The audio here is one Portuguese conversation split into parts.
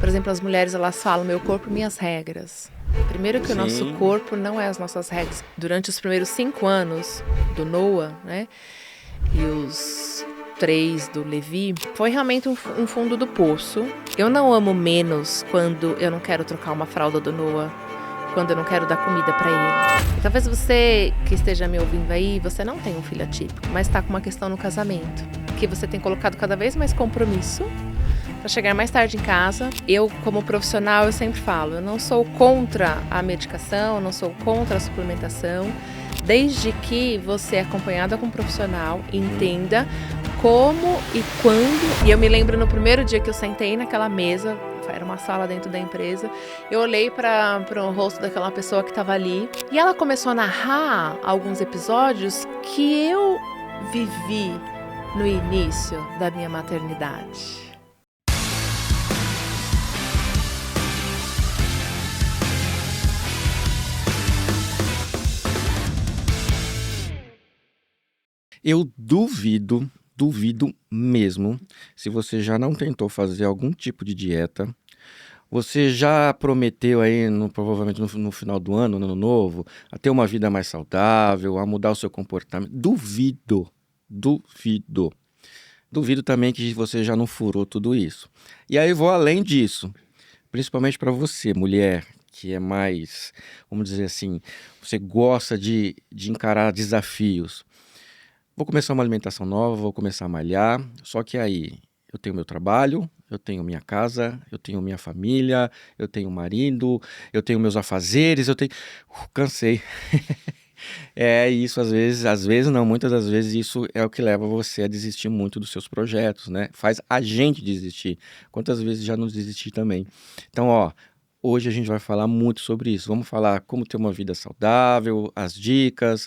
Por exemplo, as mulheres, elas falam, meu corpo, minhas regras. Primeiro que o nosso Sim. corpo não é as nossas regras. Durante os primeiros 5 anos do Noah, né, e os 3 do Levi, foi realmente um fundo do poço. Eu não amo menos quando eu não quero trocar uma fralda do Noah, quando eu não quero dar comida pra ele. E talvez você que esteja me ouvindo aí, você não tem um filho atípico, mas tá com uma questão no casamento, que você tem colocado cada vez mais compromisso para chegar mais tarde em casa. Eu, como profissional, eu sempre falo, eu não sou contra a medicação, eu não sou contra a suplementação, desde que você, acompanhada com um profissional, entenda como e quando. E eu me lembro no primeiro dia que eu sentei naquela mesa, era uma sala dentro da empresa, eu olhei para o rosto daquela pessoa que estava ali e ela começou a narrar alguns episódios que eu vivi no início da minha maternidade. Eu duvido mesmo, se você já não tentou fazer algum tipo de dieta, você já prometeu aí, provavelmente no final do ano, no ano novo, a ter uma vida mais saudável, a mudar o seu comportamento. Duvido. Duvido também que você já não furou tudo isso. E aí vou além disso, principalmente para você, mulher, que é mais, vamos dizer assim, você gosta de encarar desafios. Vou começar uma alimentação nova, vou começar a malhar, só que aí eu tenho meu trabalho, eu tenho minha casa, eu tenho minha família, eu tenho marido, eu tenho meus afazeres, eu tenho. Cansei. É isso, às vezes não, muitas das vezes isso é o que leva você a desistir muito dos seus projetos, né? Faz a gente desistir. Quantas vezes já não desisti também? Então, ó, hoje a gente vai falar muito sobre isso. Vamos falar como ter uma vida saudável, as dicas,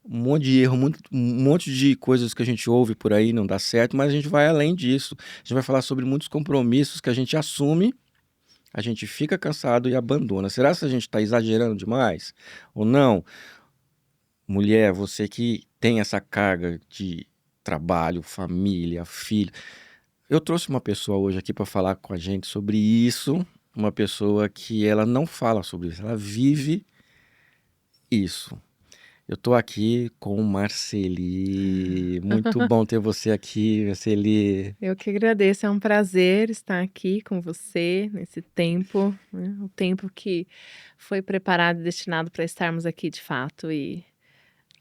um monte de erro, um monte de coisas que a gente ouve por aí não dá certo, mas a gente vai além disso. A gente vai falar sobre muitos compromissos que a gente assume, a gente fica cansado e abandona. Será que a gente está exagerando demais ou não? Mulher, você que tem essa carga de trabalho, família, filho. Eu trouxe uma pessoa hoje aqui para falar com a gente sobre isso, uma pessoa que ela não fala sobre isso, ela vive isso. Eu tô aqui com Marceli. Muito bom ter você aqui, Marceli. Eu que agradeço, é um prazer estar aqui com você nesse tempo, né? O tempo que foi preparado e destinado para estarmos aqui de fato e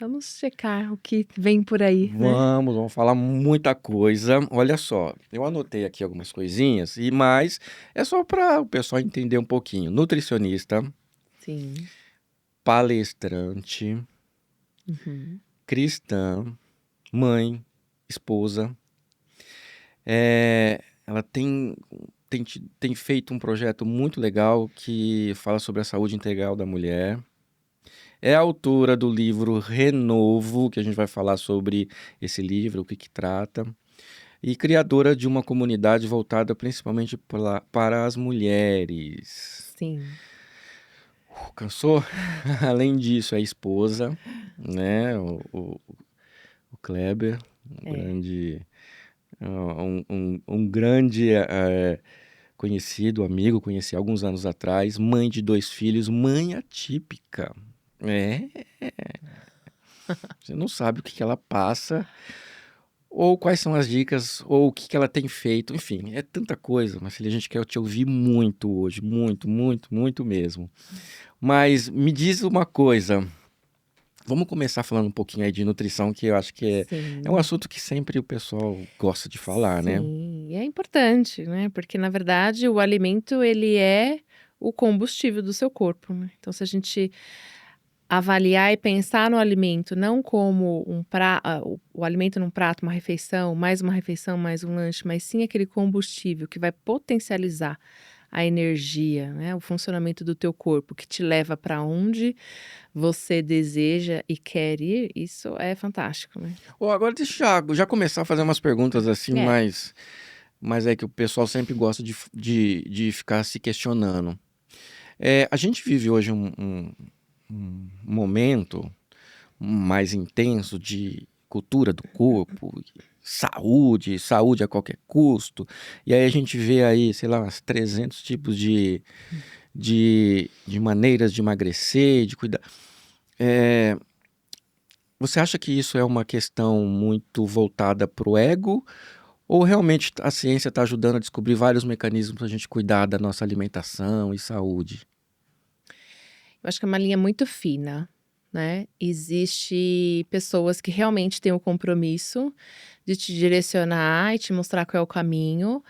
vamos checar o que vem por aí, né? Vamos falar muita coisa. Olha só, eu anotei aqui algumas coisinhas, mas é só para o pessoal entender um pouquinho. Nutricionista, Sim. palestrante, Uhum. cristã, mãe, esposa. Ela tem feito um projeto muito legal que fala sobre a saúde integral da mulher. É autora do livro Renovo, que a gente vai falar sobre esse livro, o que trata. E criadora de uma comunidade voltada principalmente para as mulheres. Sim. Cansou? Além disso, é esposa, né? O Kleber, um É. grande, um grande conhecido, amigo, conheci alguns anos atrás, mãe de 2 filhos, mãe atípica. É, você não sabe o que ela passa, ou quais são as dicas, ou o que ela tem feito, enfim, é tanta coisa, Marcelo, a gente quer te ouvir muito hoje, muito mesmo. Mas me diz uma coisa, vamos começar falando um pouquinho aí de nutrição, que eu acho que é um Sim. assunto que sempre o pessoal gosta de falar, né? Sim, e é importante, né, porque na verdade o alimento ele é o combustível do seu corpo, né. Então se a gente avaliar e pensar no alimento não como o alimento num prato, uma refeição, mais um lanche, mas sim aquele combustível que vai potencializar a energia, né, o funcionamento do teu corpo, que te leva para onde você deseja e quer ir, isso é fantástico, né. Ou agora deixa eu já começar a fazer umas perguntas assim, É. mas é que o pessoal sempre gosta de ficar se questionando. A gente vive hoje um momento mais intenso de cultura do corpo, saúde, saúde a qualquer custo. E aí a gente vê aí, sei lá, uns 300 tipos de maneiras de emagrecer, de cuidar. É, você acha que isso é uma questão muito voltada para o ego? Ou realmente a ciência está ajudando a descobrir vários mecanismos para a gente cuidar da nossa alimentação e saúde? Eu acho que é uma linha muito fina, né? Existe pessoas que realmente têm o compromisso de te direcionar e te mostrar qual é o caminho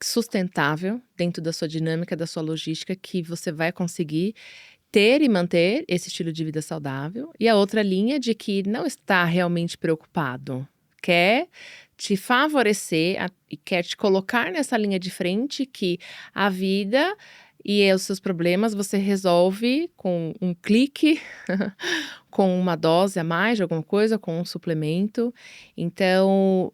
sustentável dentro da sua dinâmica, da sua logística, que você vai conseguir ter e manter esse estilo de vida saudável. E a outra linha de que não está realmente preocupado, quer te favorecer e quer te colocar nessa linha de frente que a vida e os seus problemas você resolve com um clique, com uma dose a mais de alguma coisa, com um suplemento. Então,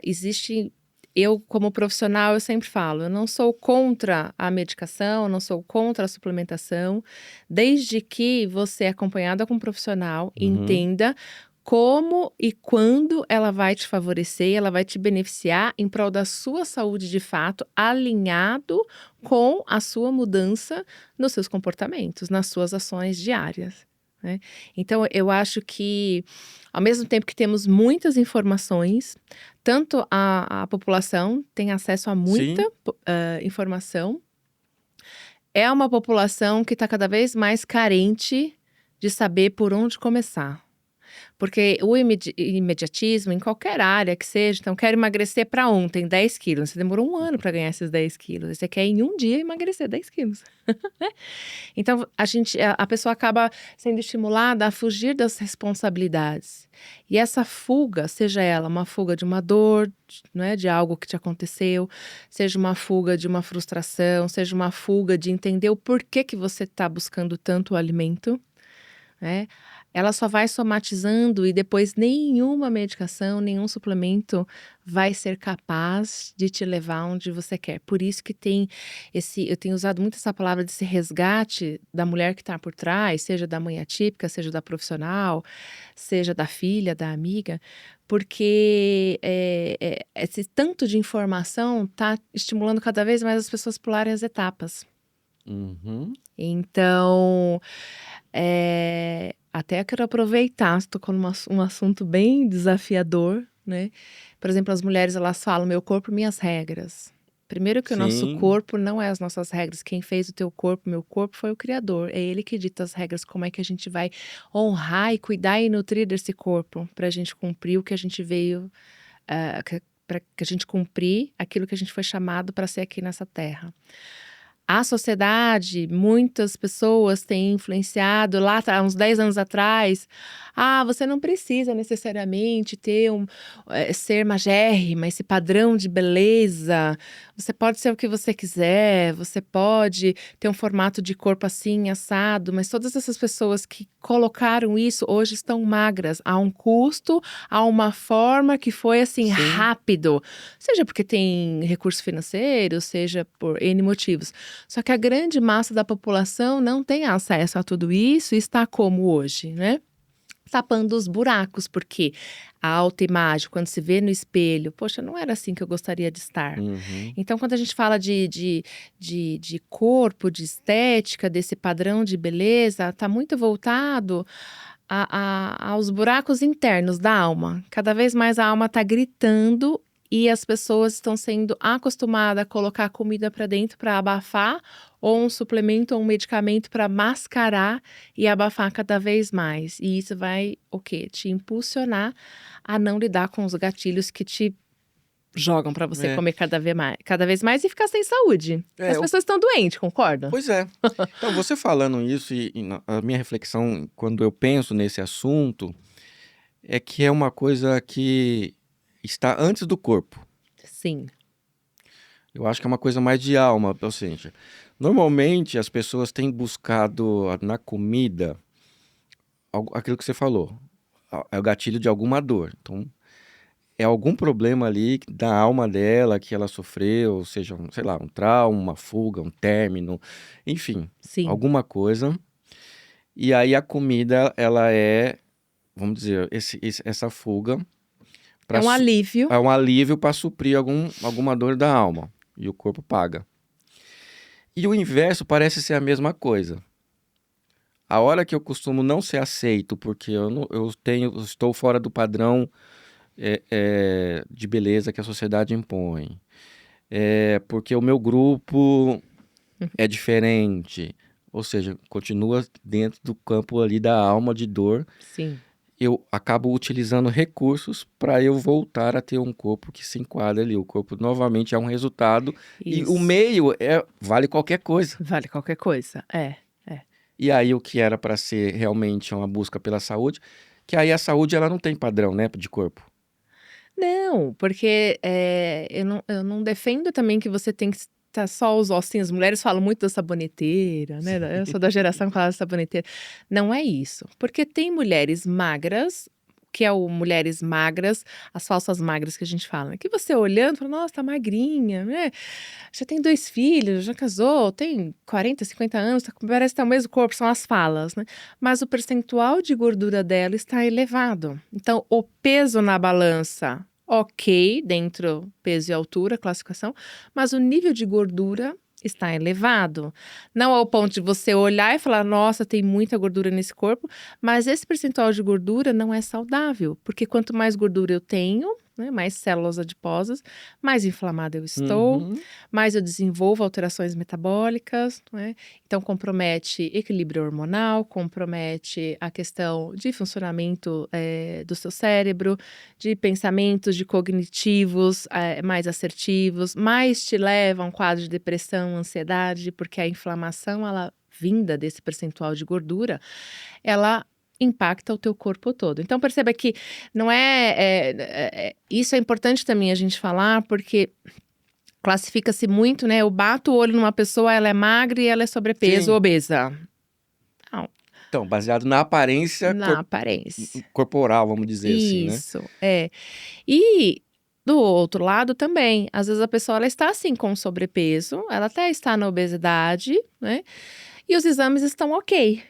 existe. Eu, como profissional, eu sempre falo, eu não sou contra a medicação, eu não sou contra a suplementação, desde que você é acompanhada com um profissional e Uhum. entenda como e quando ela vai te favorecer, ela vai te beneficiar em prol da sua saúde de fato, alinhado com a sua mudança nos seus comportamentos, nas suas ações diárias, né? Então, eu acho que, ao mesmo tempo que temos muitas informações, tanto a população tem acesso a muita Sim, informação, é uma população que está cada vez mais carente de saber por onde começar. Porque o imediatismo, em qualquer área que seja, então, quero emagrecer para ontem 10 quilos. Você demorou 1 ano para ganhar esses 10 quilos. Você quer em um dia emagrecer 10 quilos. Né? Então, a pessoa acaba sendo estimulada a fugir das responsabilidades. E essa fuga, seja ela uma fuga de uma dor, né, de algo que te aconteceu, seja uma fuga de uma frustração, seja uma fuga de entender o porquê que você está buscando tanto o alimento, né? Ela só vai somatizando e depois nenhuma medicação, nenhum suplemento vai ser capaz de te levar onde você quer. Por isso que eu tenho usado muito essa palavra desse resgate da mulher que está por trás, seja da mãe atípica, seja da profissional, seja da filha, da amiga, porque esse tanto de informação está estimulando cada vez mais as pessoas pularem as etapas. uhum. Então, até quero aproveitar, você tocou um assunto bem desafiador, né? Por exemplo, as mulheres, elas falam, meu corpo, minhas regras. Primeiro que o nosso Sim, corpo não é as nossas regras. Quem fez o teu corpo, meu corpo, foi o Criador. É Ele que dita as regras, como é que a gente vai honrar e cuidar e nutrir desse corpo, para a gente cumprir o que a gente veio, para que a gente cumprir aquilo que a gente foi chamado para ser aqui nessa terra. A sociedade, muitas pessoas têm influenciado lá há uns 10 anos atrás. Você não precisa necessariamente ser magérrima, esse padrão de beleza. Você pode ser o que você quiser, você pode ter um formato de corpo assim, assado, mas todas essas pessoas que colocaram isso hoje estão magras, a um custo, a uma forma que foi assim, sim. rápido. Seja porque tem recurso financeiro, seja por N motivos. Só que a grande massa da população não tem acesso a tudo isso e está como hoje, né? Tapando os buracos, porque a autoimagem, quando se vê no espelho, poxa, não era assim que eu gostaria de estar. Uhum. Então, quando a gente fala de corpo, de estética, desse padrão de beleza, está muito voltado aos buracos internos da alma. Cada vez mais a alma está gritando e as pessoas estão sendo acostumadas a colocar comida para dentro para abafar, ou um suplemento ou um medicamento para mascarar e abafar cada vez mais. E isso vai, o quê? Te impulsionar a não lidar com os gatilhos que te jogam para você É, comer cada vez mais e ficar sem saúde. As é, pessoas estão doentes, concorda? pois é. Então, você falando isso, a minha reflexão, quando eu penso nesse assunto, é que é uma coisa que está antes do corpo. Sim, Eu acho que é uma coisa mais de alma, ou seja, normalmente as pessoas têm buscado na comida aquilo que você falou, é o gatilho de alguma dor. Então, é algum problema ali da alma dela que ela sofreu, seja, sei lá, um trauma, uma fuga, um término, enfim, sim. alguma coisa. E aí a comida, ela é, vamos dizer, essa fuga É um alívio. É um alívio para suprir alguma dor da alma. E o corpo paga. E o inverso parece ser a mesma coisa. A hora que eu costumo não ser aceito porque eu estou fora do padrão de beleza que a sociedade impõe. Porque o meu grupo é diferente. Ou seja, continua dentro do campo ali da alma de dor. Sim. Eu acabo utilizando recursos para eu voltar a ter um corpo que se enquadra ali. O corpo novamente é um resultado. E o Isso. meio vale qualquer coisa. Vale qualquer coisa. E aí o que era para ser realmente uma busca pela saúde, que aí a saúde ela não tem padrão, né, de corpo. Não, porque eu não defendo também que você tem que estar só os ossinhos. As mulheres falam muito da saboneteira, né? Eu sou da geração que fala da saboneteira. Não é isso. Porque tem mulheres magras, que é o mulheres magras, as falsas magras que a gente fala, né? Que você olhando, fala, nossa, tá magrinha, né? Já tem 2 filhos, já casou, tem 40, 50 anos, parece que tá o mesmo corpo, são as falas, né? Mas o percentual de gordura dela está elevado. Então, o peso na balança, ok, dentro peso e altura, classificação, mas o nível de gordura está elevado. Não ao ponto de você olhar e falar, nossa, tem muita gordura nesse corpo, mas esse percentual de gordura não é saudável, porque quanto mais gordura eu tenho, né, mais células adiposas, mais inflamada eu estou, mais eu desenvolvo alterações metabólicas, né? Então compromete equilíbrio hormonal, compromete a questão de funcionamento do seu cérebro, de pensamentos, de cognitivos mais assertivos, mais te leva a um quadro de depressão, ansiedade, porque a inflamação, ela vinda desse percentual de gordura, ela impacta o teu corpo todo. Então perceba que não isso é importante também a gente falar, porque classifica-se muito, né? Eu bato o olho numa pessoa, ela é magra e ela é sobrepeso, obesa. Não. Então, baseado na aparência, Na aparência. corporal, vamos dizer assim, né? Isso, E do outro lado também, às vezes a pessoa ela está assim com sobrepeso, ela até está na obesidade, né? E os exames estão ok.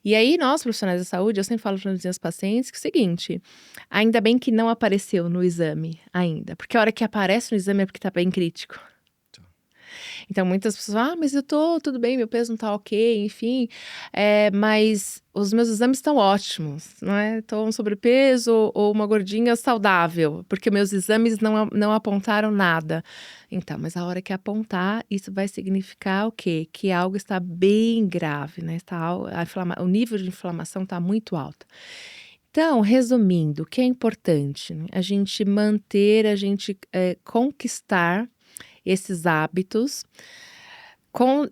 E aí, nós, profissionais da saúde, eu sempre falo para os meus pacientes que é o seguinte, ainda bem que não apareceu no exame ainda, porque a hora que aparece no exame é porque tá bem crítico. Então, muitas pessoas, mas eu tudo bem, meu peso não tá ok, enfim, mas os meus exames estão ótimos, não é? Tô um sobrepeso ou uma gordinha saudável, porque meus exames não apontaram nada. Então, mas a hora que apontar, isso vai significar o quê? Que algo está bem grave, né? O nível de inflamação está muito alto. Então, resumindo, o que é importante? Né? A gente conquistar esses hábitos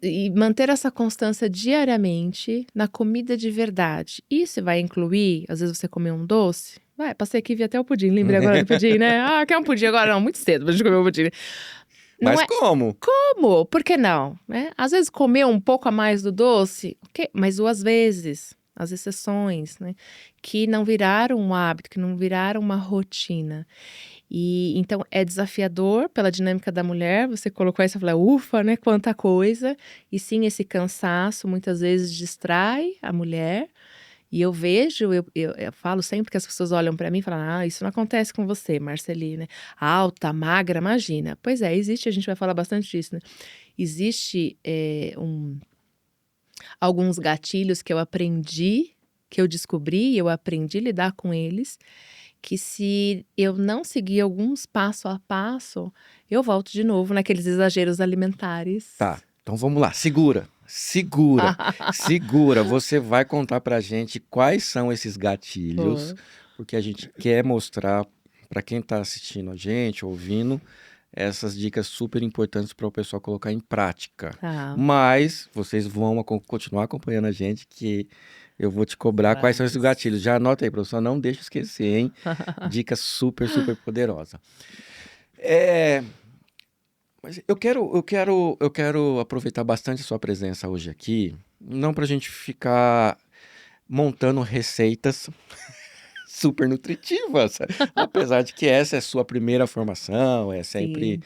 e manter essa constância diariamente na comida de verdade. Isso vai incluir, às vezes você comer um doce. Passei aqui e vi até o pudim, lembrei agora do pudim, né? Quer um pudim agora? Não, muito cedo pra gente comer um pudim. Mas como? Como? Por que não? Né? Às vezes comer um pouco a mais do doce, okay? Mas às vezes, as exceções, né? Que não viraram um hábito, que não viraram uma rotina. E então é desafiador pela dinâmica da mulher, você colocou isso e falou, ufa, né, quanta coisa. E sim, esse cansaço muitas vezes distrai a mulher. E eu vejo, eu falo sempre que as pessoas olham para mim e falam, isso não acontece com você, Marceli, né? Alta, magra, imagina. Pois é, existe, a gente vai falar bastante disso, né? Existe alguns gatilhos que eu aprendi, que eu descobri, eu aprendi a lidar com eles, que se eu não seguir alguns passo a passo, eu volto de novo naqueles exageros alimentares. Tá, então vamos lá, segura. Você vai contar pra gente quais são esses gatilhos, porque a gente quer mostrar pra quem tá assistindo a gente, ouvindo, essas dicas super importantes para o pessoal colocar em prática. Mas vocês vão continuar acompanhando a gente, que eu vou te cobrar quais são esses gatilhos. Já anota aí, professor, não deixa esquecer, hein? Dica super, super poderosa. Mas eu quero aproveitar bastante a sua presença hoje aqui, não para a gente ficar montando receitas super nutritivas, apesar de que essa é a sua primeira formação, é sempre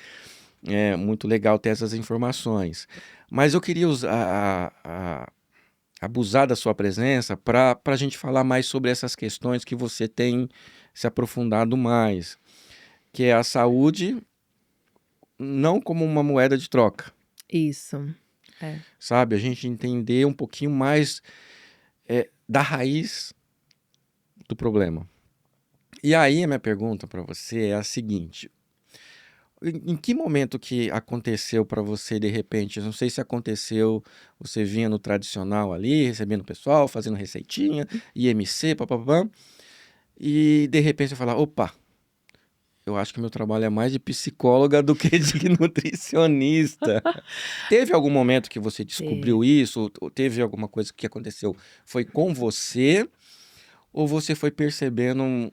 muito legal ter essas informações. Mas eu queria abusar da sua presença para a gente falar mais sobre essas questões que você tem se aprofundado mais, que é a saúde não como uma moeda de troca, Isso. sabe? A gente entender um pouquinho mais da raiz do problema. E aí a minha pergunta para você é a seguinte: em que momento que aconteceu para você de repente? Eu não sei se aconteceu, você vinha no tradicional ali, recebendo o pessoal, fazendo receitinha, IMC, papapá, e de repente você fala, opa, eu acho que meu trabalho é mais de psicóloga do que de nutricionista. Teve algum momento que você descobriu isso? Ou teve alguma coisa que aconteceu? Foi com você? Ou você foi percebendo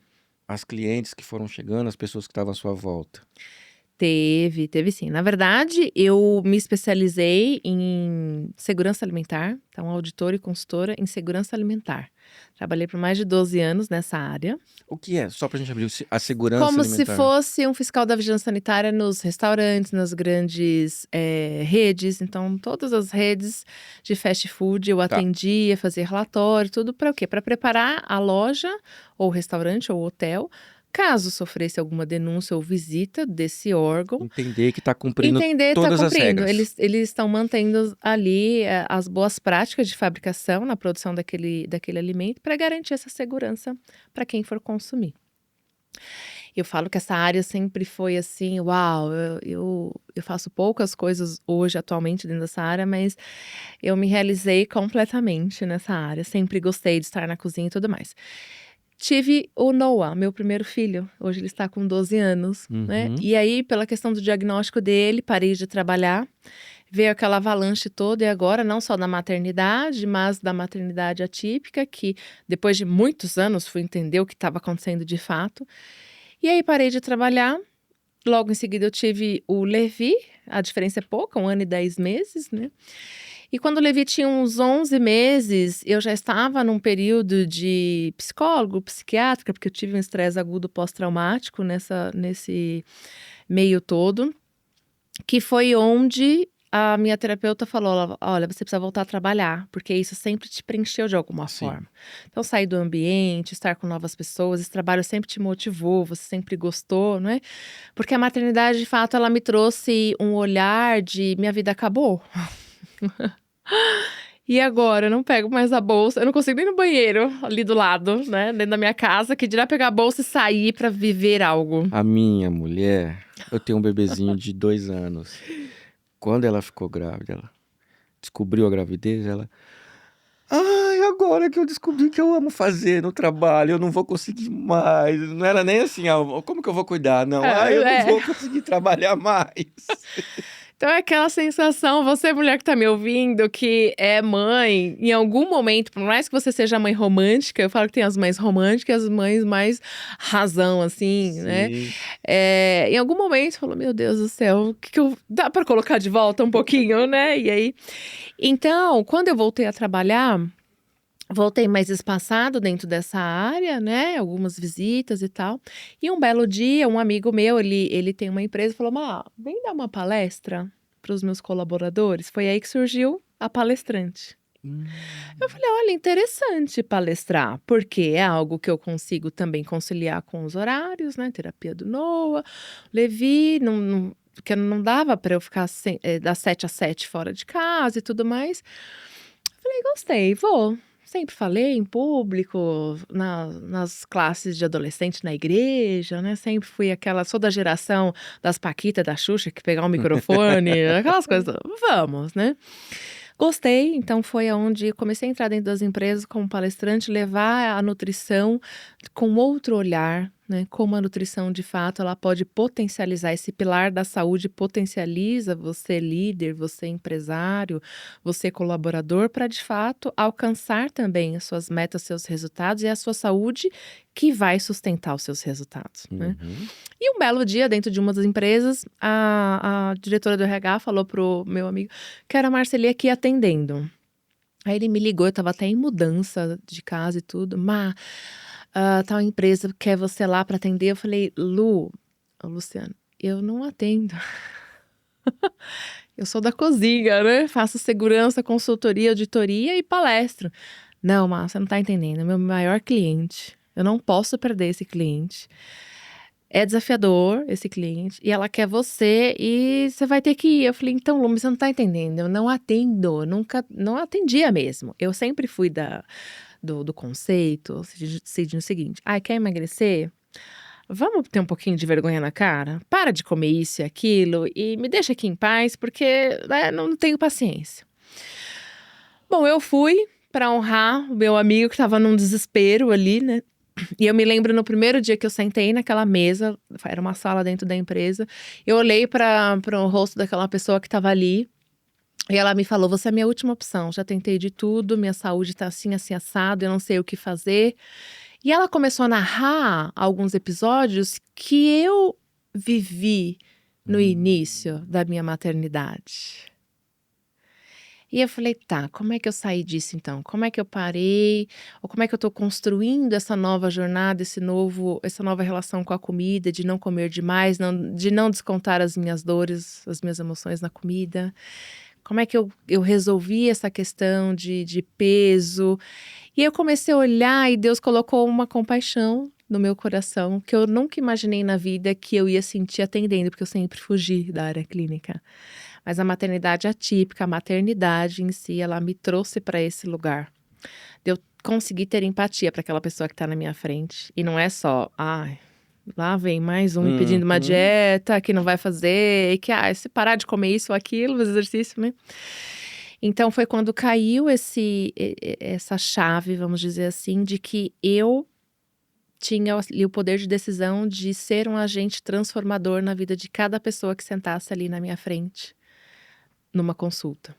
as clientes que foram chegando, as pessoas que estavam à sua volta? Teve sim. Na verdade, eu me especializei em segurança alimentar, então auditora e consultora em segurança alimentar. Trabalhei por mais de 12 anos nessa área. O que é? Só pra gente abrir a segurança Como se alimentar. fosse um fiscal da vigilância sanitária nos restaurantes, nas grandes redes. Então, todas as redes de fast food eu atendia, fazia relatório, tudo para o quê? Para preparar a loja, ou restaurante, ou hotel, caso sofresse alguma denúncia ou visita desse órgão. Entender que está cumprindo Entender, tá todas as cumprindo. regras. Eles estão mantendo ali as boas práticas de fabricação na produção daquele alimento para garantir essa segurança para quem for consumir. Eu falo que essa área sempre foi assim, uau, eu faço poucas coisas hoje, atualmente, dentro dessa área, mas eu me realizei completamente nessa área. Sempre gostei de estar na cozinha e tudo mais. Tive o Noah, meu primeiro filho. Hoje ele está com 12 anos, né? E aí, pela questão do diagnóstico dele, parei de trabalhar. Veio aquela avalanche toda e agora, não só da maternidade, mas da maternidade atípica, que depois de muitos anos fui entender o que estava acontecendo de fato. E aí parei de trabalhar. Logo em seguida eu tive o Levi, a diferença é pouca, 1 ano e 10 meses, né? E quando o Levi tinha uns 11 meses, eu já estava num período de psicólogo, psiquiátrica, porque eu tive um estresse agudo pós-traumático nesse meio todo, que foi onde a minha terapeuta falou, olha, você precisa voltar a trabalhar, porque isso sempre te preencheu de alguma forma. Então, sair do ambiente, estar com novas pessoas, esse trabalho sempre te motivou, você sempre gostou, não é? Porque a maternidade, de fato, ela me trouxe um olhar de minha vida acabou. E agora, eu não pego mais a bolsa, eu não consigo ir no banheiro ali do lado, né? Dentro da minha casa, que dirá pegar a bolsa e sair pra viver algo. A minha mulher, eu tenho um bebezinho de 2 anos. Quando ela ficou grávida, ela descobriu a gravidez, ela... Ai, agora que eu descobri que eu amo fazer no trabalho, eu não vou conseguir mais. Não era nem assim, como que eu vou cuidar? Não, eu não vou conseguir trabalhar mais. Então é aquela sensação, você mulher que tá me ouvindo, que é mãe, em algum momento, por mais que você seja mãe romântica, eu falo que tem as mães românticas, as mães mais razão, assim, né? Em algum momento, falou, meu Deus do céu, dá pra colocar de volta um pouquinho, né? E aí, então, quando eu voltei a trabalhar, voltei mais espaçado dentro dessa área, né? Algumas visitas e tal. E um belo dia, um amigo meu, ele tem uma empresa, falou, vem dar uma palestra para os meus colaboradores. Foi aí que surgiu a palestrante. Eu falei, olha, interessante palestrar, porque é algo que eu consigo também conciliar com os horários, né? Terapia do Noah, Levi, porque não dava para eu ficar das 7 às 7 fora de casa e tudo mais. Falei, gostei, vou. Sempre falei em público, nas classes de adolescente na igreja, né? Sempre fui sou da geração das Paquitas, da Xuxa, que pegar um microfone, aquelas coisas. Vamos, né? Gostei, então foi aonde comecei a entrar dentro das empresas como palestrante, levar a nutrição com outro olhar, né? Como a nutrição, de fato, ela pode potencializar esse pilar da saúde, potencializa você líder, você empresário, você colaborador, para, de fato, alcançar também as suas metas, seus resultados e a sua saúde que vai sustentar os seus resultados, né? E um belo dia, dentro de uma das empresas, a diretora do RH falou pro meu amigo que era a Marceli aqui atendendo. Aí ele me ligou, eu tava até em mudança de casa e tudo. Tal empresa quer você lá para atender. Eu falei, Luciano, eu não atendo. Eu sou da cozinha, né? Faço segurança, consultoria, auditoria e palestro. Não, Márcia, você não tá entendendo. É meu maior cliente. Eu não posso perder esse cliente. É desafiador esse cliente e ela quer você e você vai ter que ir. Eu falei, então, Lu, você não tá entendendo, eu não atendo, nunca, não atendia mesmo. Eu sempre fui do conceito, Sidney, o seguinte, quer emagrecer? Vamos ter um pouquinho de vergonha na cara? Para de comer isso e aquilo e me deixa aqui em paz, porque não tenho paciência. Bom, eu fui para honrar o meu amigo que estava num desespero ali, né? E eu me lembro no primeiro dia que eu sentei naquela mesa, era uma sala dentro da empresa, eu olhei para o rosto daquela pessoa que estava ali e ela me falou: você é a minha última opção, já tentei de tudo, minha saúde tá assim, assim, assado, eu não sei o que fazer. E ela começou a narrar alguns episódios que eu vivi no início da minha maternidade. E eu falei, tá, como é que eu saí disso então? Como é que eu parei? Ou como é que eu tô construindo essa nova jornada, essa nova relação com a comida, de não comer demais, de não descontar as minhas dores, as minhas emoções na comida? Como é que eu resolvi essa questão de peso? E eu comecei a olhar e Deus colocou uma compaixão no meu coração que eu nunca imaginei na vida que eu ia sentir atendendo, porque eu sempre fugi da área clínica. Mas a maternidade atípica, a maternidade em si, ela me trouxe para esse lugar. De eu conseguir ter empatia para aquela pessoa que está na minha frente. E não é só, lá vem mais um me pedindo uma dieta que não vai fazer, e que, se parar de comer isso ou aquilo, o exercício, né? Então foi quando caiu essa chave, vamos dizer assim, de que eu tinha ali o poder de decisão de ser um agente transformador na vida de cada pessoa que sentasse ali na minha frente, numa consulta.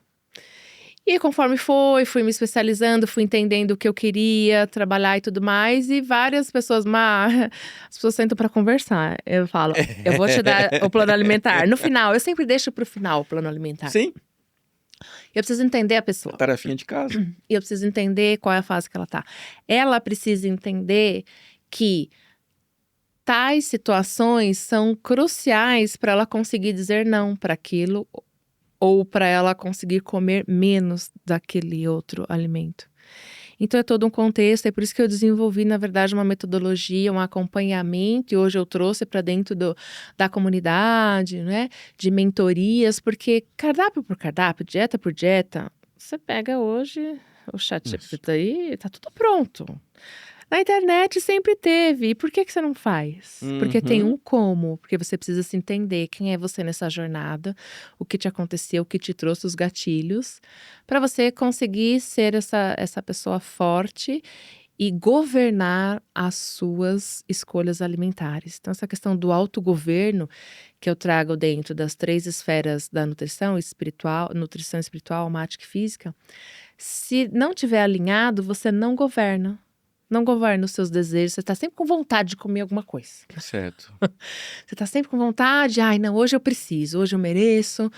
E conforme fui me especializando, fui entendendo o que eu queria trabalhar e tudo mais, e várias pessoas, as pessoas sentam para conversar. Eu falo, eu vou te dar o plano alimentar. No final, eu sempre deixo pro final o plano alimentar. Sim, Eu preciso entender a pessoa. tarefinha de casa. E eu preciso entender qual é a fase que ela tá. Ela precisa entender que tais situações são cruciais para ela conseguir dizer não para aquilo ou para ela conseguir comer menos daquele outro alimento. Então é todo um contexto, é por isso que eu desenvolvi, na verdade, uma metodologia, um acompanhamento, e hoje eu trouxe para dentro da comunidade, né, de mentorias, porque cardápio por cardápio, dieta por dieta, você pega hoje o ChatGPT aí, tá tudo pronto. Na internet sempre teve. E por que você não faz? Porque tem um como. Porque você precisa se entender quem é você nessa jornada, o que te aconteceu, o que te trouxe os gatilhos, para você conseguir ser essa pessoa forte e governar as suas escolhas alimentares. Então, essa questão do autogoverno que eu trago dentro das 3 esferas da nutrição espiritual, almática e física, se não tiver alinhado, você não governa. Não governa os seus desejos, você está sempre com vontade de comer alguma coisa. Certo. Você está sempre com vontade, não, hoje eu preciso, hoje eu mereço,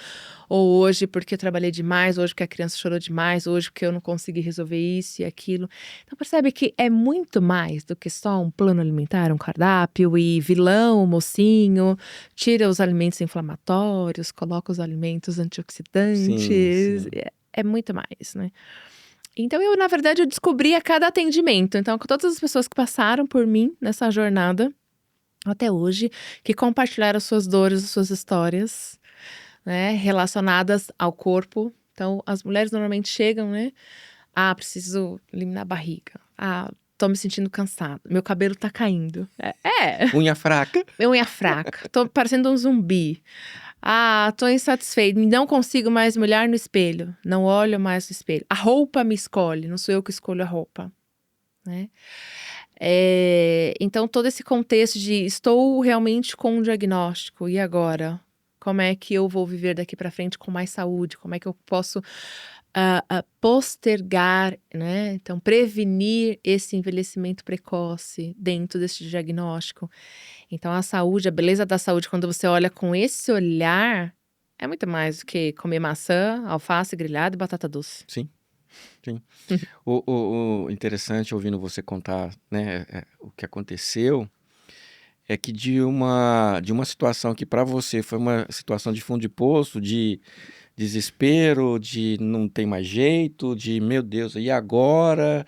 ou hoje porque eu trabalhei demais, hoje porque a criança chorou demais, hoje porque eu não consegui resolver isso e aquilo. Então percebe que é muito mais do que só um plano alimentar, um cardápio e vilão, mocinho, tira os alimentos inflamatórios, coloca os alimentos antioxidantes, Sim. É muito mais, né? Então, na verdade, eu descobri a cada atendimento. Então, com todas as pessoas que passaram por mim nessa jornada, até hoje, que compartilharam suas dores, suas histórias, né, relacionadas ao corpo. Então, as mulheres normalmente chegam, né? Preciso eliminar a barriga. Tô me sentindo cansada. Meu cabelo tá caindo. Unha fraca. Minha unha fraca. Tô parecendo um zumbi. Tô insatisfeita, não consigo mais me olhar no espelho, não olho mais no espelho. A roupa me escolhe, não sou eu que escolho a roupa, né? Então, todo esse contexto de estou realmente com um diagnóstico, e agora? Como é que eu vou viver daqui para frente com mais saúde? Como é que eu posso postergar, né? Então, prevenir esse envelhecimento precoce dentro desse diagnóstico. Então, a saúde, a beleza da saúde, quando você olha com esse olhar, é muito mais do que comer maçã, alface grelhada e batata doce. Sim. O interessante, ouvindo você contar, né, o que aconteceu, é que de uma situação que para você foi uma situação de fundo de poço, de desespero, de não tem mais jeito, de meu Deus, e agora?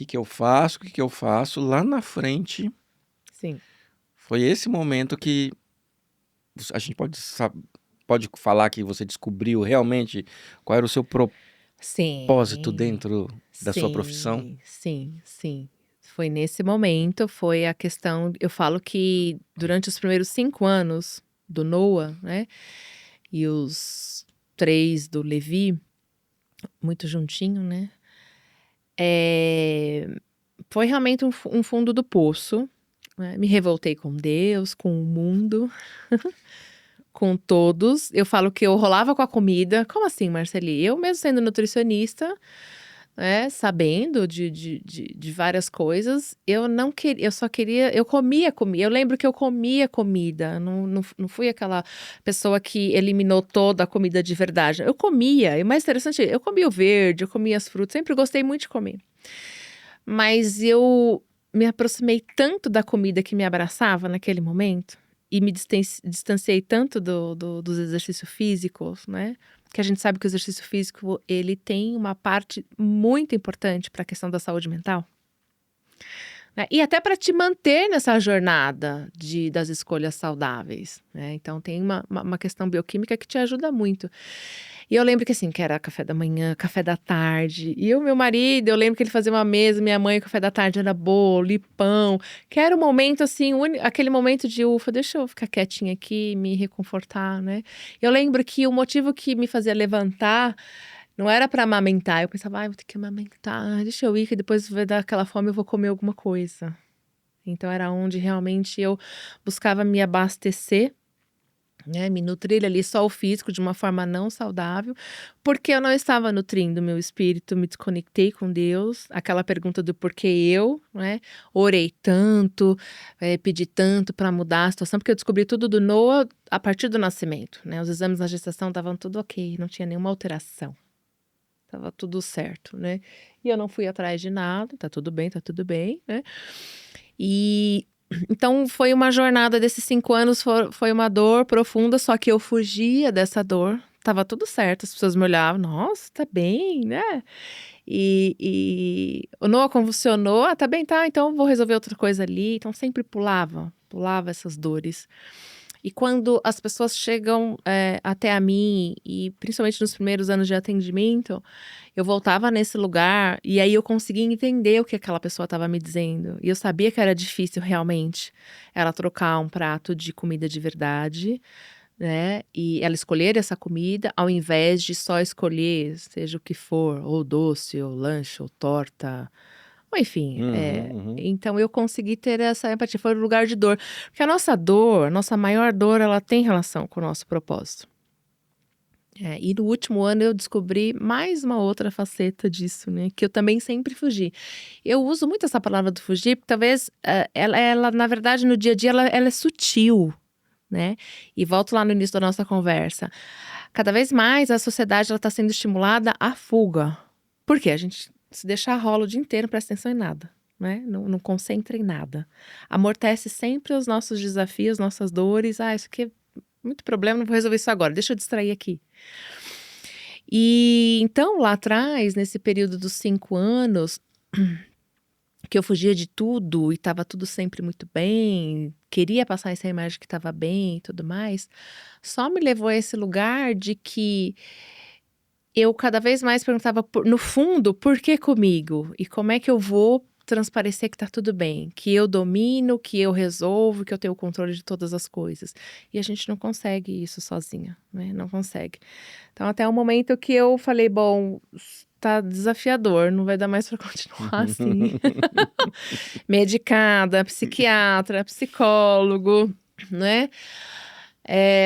que eu faço, o que eu faço? Lá na frente, Sim. foi esse momento que a gente pode falar que você descobriu realmente qual era o seu propósito Sim, dentro da sua profissão? sim, sim, sim. Foi nesse momento, foi a questão. Eu falo que durante os primeiros 5 anos do Noah, né? E os 3 do Levi, muito juntinho, né? É, foi realmente um fundo do poço, né? Me revoltei com Deus, com o mundo, com todos. Eu falo que eu rolava com a comida. Como assim, Marceli? Eu mesmo sendo nutricionista, né, sabendo de várias coisas, eu não queria, eu só queria, eu comia comida. Eu lembro que eu comia comida, não fui aquela pessoa que eliminou toda a comida de verdade. Eu comia, e o mais interessante, eu comia o verde, eu comia as frutas, sempre gostei muito de comer. Mas eu me aproximei tanto da comida que me abraçava naquele momento e me distanciei tanto dos exercícios físicos, né? Que a gente sabe que o exercício físico, ele tem uma parte muito importante para a questão da saúde mental, né? E até para te manter nessa jornada das escolhas saudáveis, né? Então tem uma questão bioquímica que te ajuda muito. E eu lembro que assim, que era café da manhã, café da tarde. E o meu marido, eu lembro que ele fazia uma mesa, minha mãe, o café da tarde era bolo e pão. Que era um momento assim, aquele momento de ufa, deixa eu ficar quietinha aqui, me reconfortar, né? Eu lembro que o motivo que me fazia levantar não era para amamentar. Eu pensava, vou ter que amamentar, deixa eu ir, que depois vai dar aquela fome, eu vou comer alguma coisa. Então era onde realmente eu buscava me abastecer, né, me nutrir ali só o físico de uma forma não saudável, porque eu não estava nutrindo meu espírito, me desconectei com Deus, aquela pergunta do porquê eu, né, orei tanto, pedi tanto para mudar a situação, porque eu descobri tudo do Noah a partir do nascimento, né, os exames na gestação estavam tudo ok, não tinha nenhuma alteração, estava tudo certo, né, e eu não fui atrás de nada, tá tudo bem, né, e então foi uma jornada desses 5 anos, foi uma dor profunda, só que eu fugia dessa dor. Tava tudo certo, as pessoas me olhavam, nossa, tá bem, né? E o Noah convulsionou, tá bem, tá, então vou resolver outra coisa ali. Então sempre pulava essas dores. E quando as pessoas chegam até a mim, e principalmente nos primeiros anos de atendimento, eu voltava nesse lugar e aí eu conseguia entender o que aquela pessoa estava me dizendo. E eu sabia que era difícil realmente ela trocar um prato de comida de verdade, né? E ela escolher essa comida ao invés de só escolher, seja o que for, ou doce, ou lanche, ou torta. Ou enfim, Uhum, uhum. então eu consegui ter essa empatia, foi um lugar de dor. Porque a nossa dor, nossa maior dor, ela tem relação com o nosso propósito. E no último ano eu descobri mais uma outra faceta disso, né? Que eu também sempre fugi. Eu uso muito essa palavra do fugir, porque talvez ela, na verdade, no dia a dia, ela é sutil, né? E volto lá no início da nossa conversa. Cada vez mais a sociedade está sendo estimulada à fuga. Por quê? A gente se deixar rola o dia inteiro, não presta atenção em nada, né? Não concentra em nada. Amortece sempre os nossos desafios, nossas dores. Isso aqui é muito problema, não vou resolver isso agora, deixa eu distrair aqui. E então, lá atrás, nesse período dos 5 anos, que eu fugia de tudo e estava tudo sempre muito bem, queria passar essa imagem que estava bem e tudo mais, só me levou a esse lugar de que eu cada vez mais perguntava, no fundo, por que comigo? E como é que eu vou transparecer que tá tudo bem? Que eu domino, que eu resolvo, que eu tenho o controle de todas as coisas. E a gente não consegue isso sozinha, né? Não consegue. Então, até o momento que eu falei, bom, tá desafiador, não vai dar mais para continuar assim. Medicada, psiquiatra, psicólogo, né?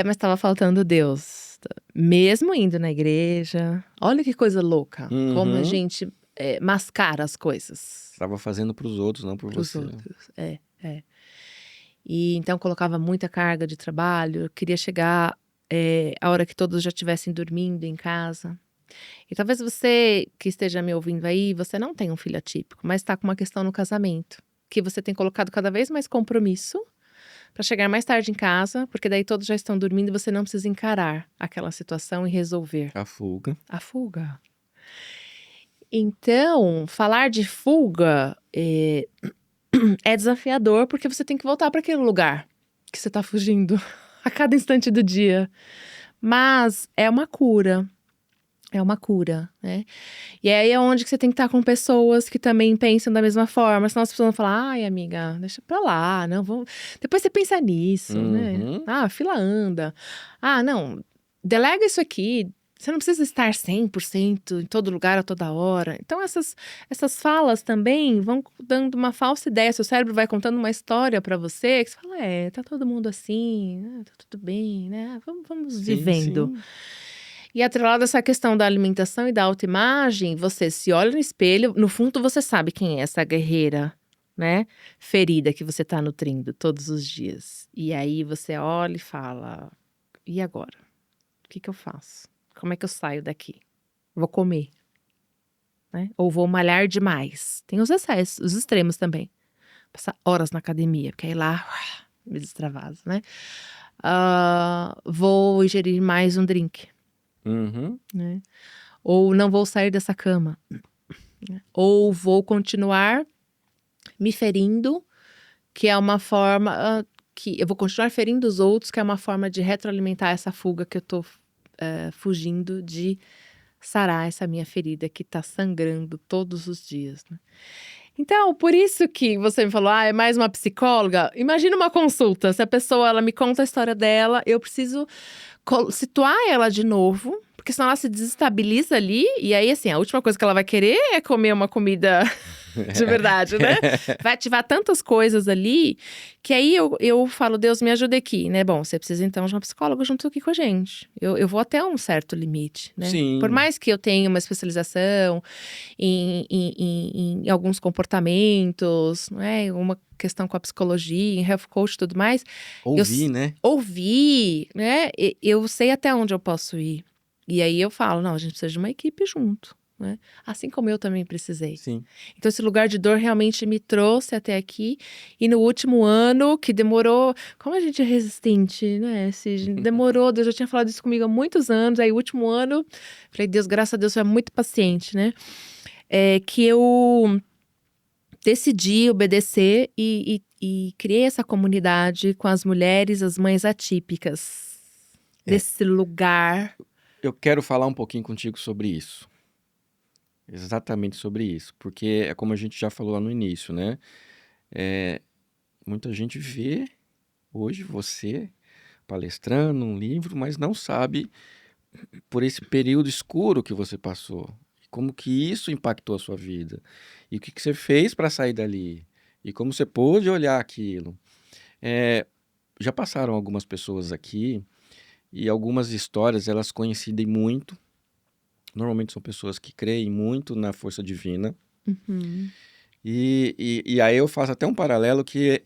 Mas estava faltando Deus. Mesmo indo na igreja. Olha que coisa louca. Como a Uhum. gente mascara as coisas Estava fazendo para os outros, não por para os você. outros. E então colocava muita carga de trabalho. Eu queria chegar a hora que todos já estivessem dormindo em casa. E talvez você que esteja me ouvindo aí, você não tem um filho atípico, mas está com uma questão no casamento. Que você tem colocado cada vez mais compromisso para chegar mais tarde em casa, porque daí todos já estão dormindo e você não precisa encarar aquela situação e resolver A fuga. a fuga. Então, falar de fuga é desafiador porque você tem que voltar para aquele lugar que você tá fugindo a cada instante do dia. Mas é uma cura. É uma cura, né? E aí é onde que você tem que estar com pessoas que também pensam da mesma forma. Senão as pessoas vão falar, ai, amiga, deixa pra lá, não, vamos... Depois você pensa nisso, né? Uhum. Ah, a fila anda. Ah, não, delega isso aqui. Você não precisa estar 100% em todo lugar a toda hora. Então essas falas também vão dando uma falsa ideia. Seu cérebro vai contando uma história pra você, que você fala, tá todo mundo assim, tá tudo bem, né? Vamos Sim, vivendo. sim. E atrelado a essa questão da alimentação e da autoimagem, você se olha no espelho, no fundo você sabe quem é essa guerreira, né? Ferida que você tá nutrindo todos os dias. E aí você olha e fala, e agora? O que eu faço? Como é que eu saio daqui? Vou comer, né? Ou vou malhar demais. Tem os excessos, os extremos também. Passar horas na academia, porque aí lá me extravasa, né? Vou ingerir mais um drink, Uhum. né? Ou não vou sair dessa cama. Ou vou continuar me ferindo, que é uma forma que eu vou continuar ferindo os outros, que é uma forma de retroalimentar essa fuga que eu tô fugindo de sarar essa minha ferida que tá sangrando todos os dias, né? Então, por isso que você me falou, é mais uma psicóloga. Imagina uma consulta, se a pessoa ela me conta a história dela, eu preciso situar ela de novo, porque senão ela se desestabiliza ali, e aí, assim, a última coisa que ela vai querer é comer uma comida de verdade, né? Vai ativar tantas coisas ali, que aí eu falo, Deus, me ajuda aqui, né? Bom, você precisa então de uma psicóloga junto aqui com a gente. Eu vou até um certo limite, né? Sim. Por mais que eu tenha uma especialização em alguns comportamentos, não é? Uma questão com a psicologia, em health coach e tudo mais. Né? Ouvir, né? Eu sei até onde eu posso ir. E aí eu falo, não, a gente precisa de uma equipe junto, né? Assim como eu também precisei. Sim. Então esse lugar de dor realmente me trouxe até aqui. E no último ano, que demorou... Como a gente é resistente, né? Demorou, Deus já tinha falado isso comigo há muitos anos. Aí o último ano, falei, Deus, graças a Deus, você é muito paciente, né? Que eu decidi obedecer e criei essa comunidade com as mulheres, as mães atípicas. Desse lugar. Eu quero falar um pouquinho contigo sobre isso. Exatamente sobre isso. Porque é como a gente já falou lá no início, né? Muita gente vê hoje você palestrando um livro, mas não sabe por esse período escuro que você passou. Como que isso impactou a sua vida. E o que você fez para sair dali. E como você pôde olhar aquilo. Já passaram algumas pessoas aqui e algumas histórias, elas coincidem muito. Normalmente são pessoas que creem muito na força divina. Uhum. E aí eu faço até um paralelo que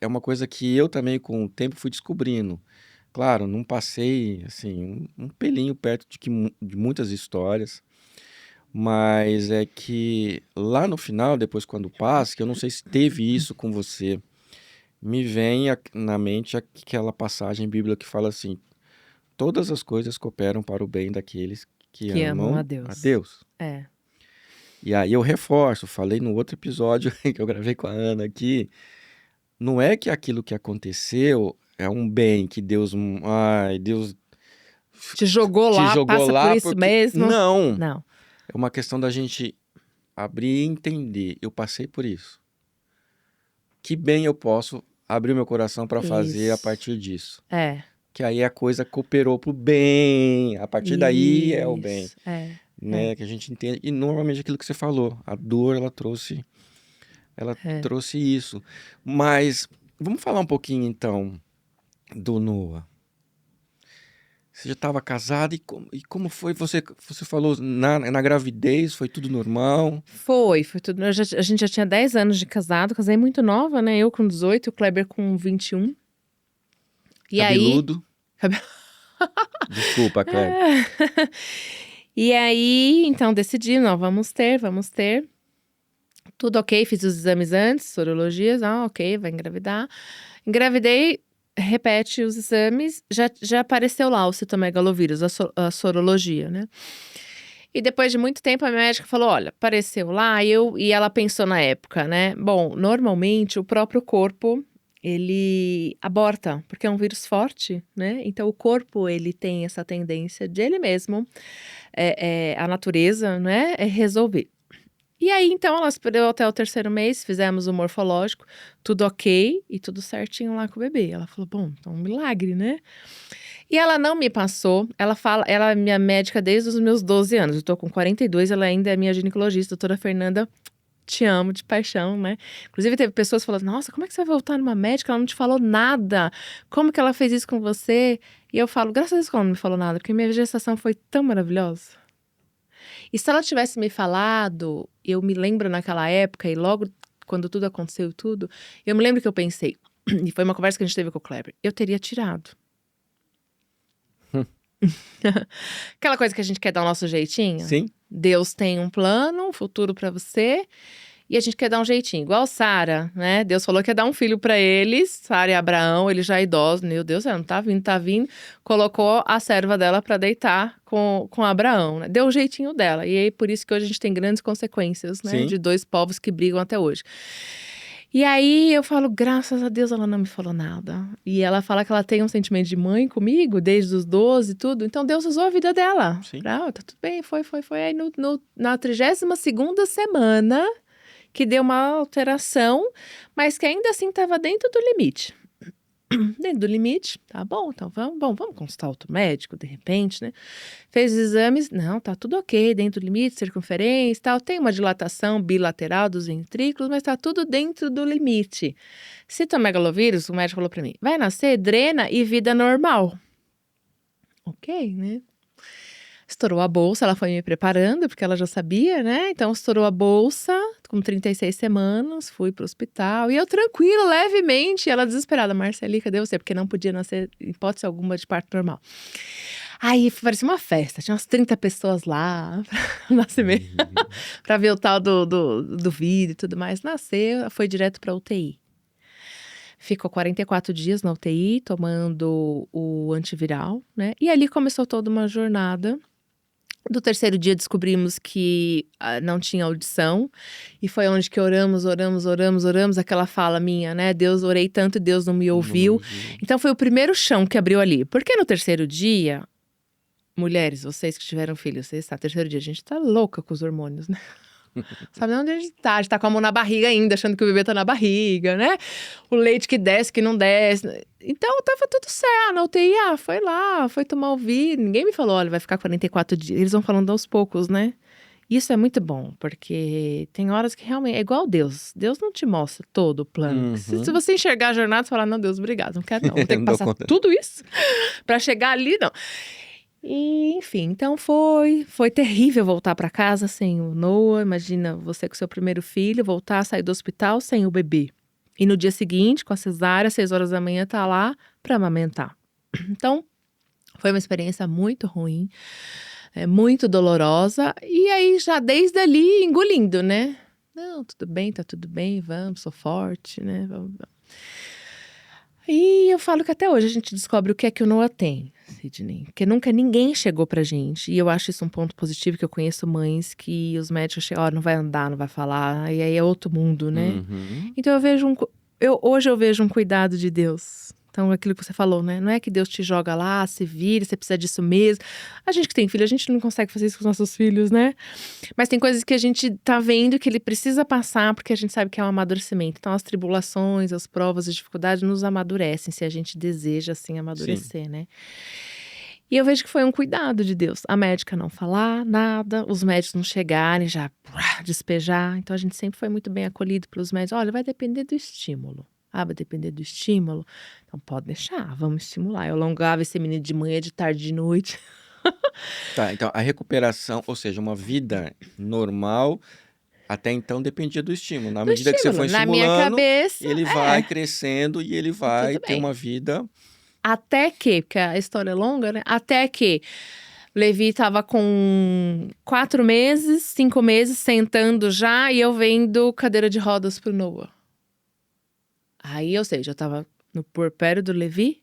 é uma coisa que eu também, com o tempo, fui descobrindo. Claro, não passei, assim, um pelinho perto de muitas histórias, mas é que lá no final, depois quando passa, que eu não sei se teve isso com você, me vem na mente aquela passagem bíblica que fala assim, todas as coisas cooperam para o bem daqueles que amam a a Deus. Deus. É. E aí eu reforço, falei no outro episódio que eu gravei com a Ana aqui, não é que aquilo que aconteceu é um bem que Deus, Deus Te jogou te lá, jogou passa lá por isso porque mesmo. não, Não. é uma questão da gente abrir e entender, eu passei por isso. Que bem eu posso abrir meu coração para fazer a Isso. partir disso. É. Que aí a coisa cooperou pro bem, a partir daí é o bem, Isso. É. né? Que a gente entende. E normalmente aquilo que você falou, a dor ela trouxe isso. Mas vamos falar um pouquinho então do Noah. Você já estava casada e como foi? Você falou na gravidez, foi tudo normal? Foi tudo. A gente já tinha 10 anos de casado, casei muito nova, né? Eu com 18, o Kleber com 21. E Cabeludo? aí. Desculpa, Kleber. E aí, então decidi, não, vamos ter. Tudo ok, fiz os exames antes, sorologias, ok, vai engravidar. Engravidei, repete os exames, já apareceu lá o citomegalovírus, a sorologia, né? E depois de muito tempo, a minha médica falou, olha, apareceu lá, e ela pensou na época, né? Bom, normalmente o próprio corpo, ele aborta, porque é um vírus forte, né? Então o corpo, ele tem essa tendência de ele mesmo, a natureza, né? É resolver. E aí, então, ela esperou até o 3º mês, fizemos o morfológico, tudo ok e tudo certinho lá com o bebê. Ela falou, bom, então um milagre, né? E ela não me passou, ela é minha médica desde os meus 12 anos, eu tô com 42, ela ainda é minha ginecologista, doutora Fernanda, te amo de paixão, né? Inclusive teve pessoas falando, nossa, como é que você vai voltar numa médica, ela não te falou nada, como que ela fez isso com você? E eu falo, graças a Deus que ela não me falou nada, porque minha gestação foi tão maravilhosa. E se ela tivesse me falado, eu me lembro naquela época, e logo quando tudo aconteceu e tudo, eu me lembro que eu pensei, e foi uma conversa que a gente teve com o Kleber, eu teria tirado. Aquela coisa que a gente quer dar o nosso jeitinho. Sim. Deus tem um plano, um futuro pra você, e a gente quer dar um jeitinho. Igual Sara, né? Deus falou que ia dar um filho pra eles, Sara e Abraão, eles já idosos. Meu Deus, ela não tá vindo. Colocou a serva dela pra deitar com Abraão, né? Deu o jeitinho dela. E aí, por isso que hoje a gente tem grandes consequências, né? Sim. De 2 povos que brigam até hoje. E aí eu falo, graças a Deus ela não me falou nada. E ela fala que ela tem um sentimento de mãe comigo, desde os 12 e tudo. Então Deus usou a vida dela. Sim. Tá tudo bem, foi. Aí na 32ª semana, que deu uma alteração, mas que ainda assim estava dentro do limite. Dentro do limite, tá bom, então vamos consultar outro médico, de repente, né? Fez os exames, não, tá tudo ok, dentro do limite, circunferência e tal. Tem uma dilatação bilateral dos ventrículos, mas tá tudo dentro do limite. Citomegalovírus, o médico falou pra mim, vai nascer, drena e vida normal. Ok, né? Estourou a bolsa, ela foi me preparando, porque ela já sabia, né? Então, estourou a bolsa, com 36 semanas, fui pro hospital. E eu tranquila, levemente, ela desesperada. Marceli, cadê você? Porque não podia nascer, em hipótese alguma, de parto normal. Aí, parecia uma festa, tinha umas 30 pessoas lá, pra nascimento, pra ver o tal do vídeo e tudo mais. Nasceu, foi direto pra UTI. Ficou 44 dias na UTI, tomando o antiviral, né? E ali começou toda uma jornada. Do 3º dia descobrimos que não tinha audição. E foi onde que oramos. Aquela fala minha, né? Deus, orei tanto e Deus não me ouviu. Então foi o primeiro chão que abriu ali. Porque no 3º dia, mulheres, vocês que tiveram filhos, vocês sabem, 3º dia a gente tá louca com os hormônios, né? Sabe onde a gente tá com a mão na barriga ainda, achando que o bebê tá na barriga, né? O leite que desce, que não desce. Então, tava tudo certo. Na UTI, foi lá, foi tomar o vírus. Ninguém me falou, olha, vai ficar 44 dias. Eles vão falando aos poucos, né? Isso é muito bom, porque tem horas que realmente... É igual Deus. Deus não te mostra todo o plano. Uhum. Se você enxergar a jornada, você fala, não, Deus, obrigado, não quero não. Vou ter que Não dou passar conta. tudo isso pra chegar ali, não. E, enfim, então foi terrível voltar para casa sem o Noah. Imagina você com seu primeiro filho, voltar, sair do hospital sem o bebê. E no dia seguinte, com a cesárea, 6 horas da manhã, tá lá para amamentar. Então, foi uma experiência muito ruim, muito dolorosa. E aí, já desde ali, engolindo, né? Não, tudo bem, tá tudo bem, vamos, sou forte, né? Vamos. E eu falo que até hoje a gente descobre o que é que o Noah tem, Sidney. Porque nunca ninguém chegou pra gente. E eu acho isso um ponto positivo, que eu conheço mães que os médicos chegam, não vai andar, não vai falar. E aí é outro mundo, né? Uhum. Então hoje eu vejo um cuidado de Deus. Então, aquilo que você falou, né? Não é que Deus te joga lá, se vira, você precisa disso mesmo. A gente que tem filho, a gente não consegue fazer isso com os nossos filhos, né? Mas tem coisas que a gente tá vendo que ele precisa passar, porque a gente sabe que é um amadurecimento. Então, as tribulações, as provas, as dificuldades nos amadurecem, se a gente deseja, assim, amadurecer, né? E eu vejo que foi um cuidado de Deus. A médica não falar nada, os médicos não chegarem, já despejar. Então, a gente sempre foi muito bem acolhido pelos médicos. Olha, vai depender do estímulo. Vai depender do estímulo. Então, pode deixar, vamos estimular. Eu alongava esse menino de manhã, de tarde, de noite. Tá, então a recuperação, ou seja, uma vida normal, até então dependia do estímulo. Na medida que você for Na minha estimulando, cabeça, ele vai crescendo e ele vai tudo ter bem. uma vida. Até que, porque a história é longa, né? Até que Levi tava com 4 meses, 5 meses, sentando já, e eu vendo cadeira de rodas pro Noah. Aí, ou seja, eu tava no puerpério do Levi.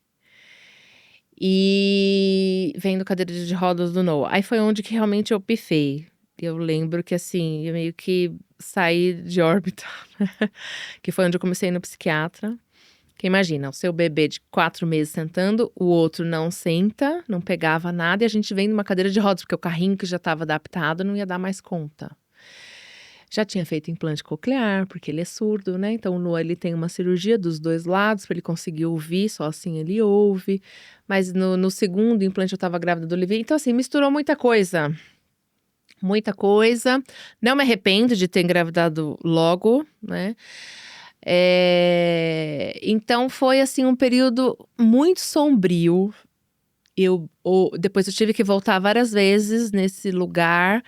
E vendo cadeira de rodas do Noah. Aí foi onde que realmente eu pifei. Eu lembro que assim, eu meio que saí de órbita, que foi onde eu comecei no psiquiatra. Que imagina, o seu bebê de 4 meses sentando, o outro não senta, não pegava nada, e a gente vem numa cadeira de rodas, porque o carrinho que já estava adaptado não ia dar mais conta. Já tinha feito implante coclear, porque ele é surdo, né? Então o Noah, ele tem uma cirurgia dos 2 lados, para ele conseguir ouvir, só assim ele ouve. Mas no segundo implante eu estava grávida do Olivier, então assim, misturou muita coisa. Muita coisa. Não me arrependo de ter engravidado logo, né? Então foi assim um período muito sombrio. Depois eu tive que voltar várias vezes nesse lugar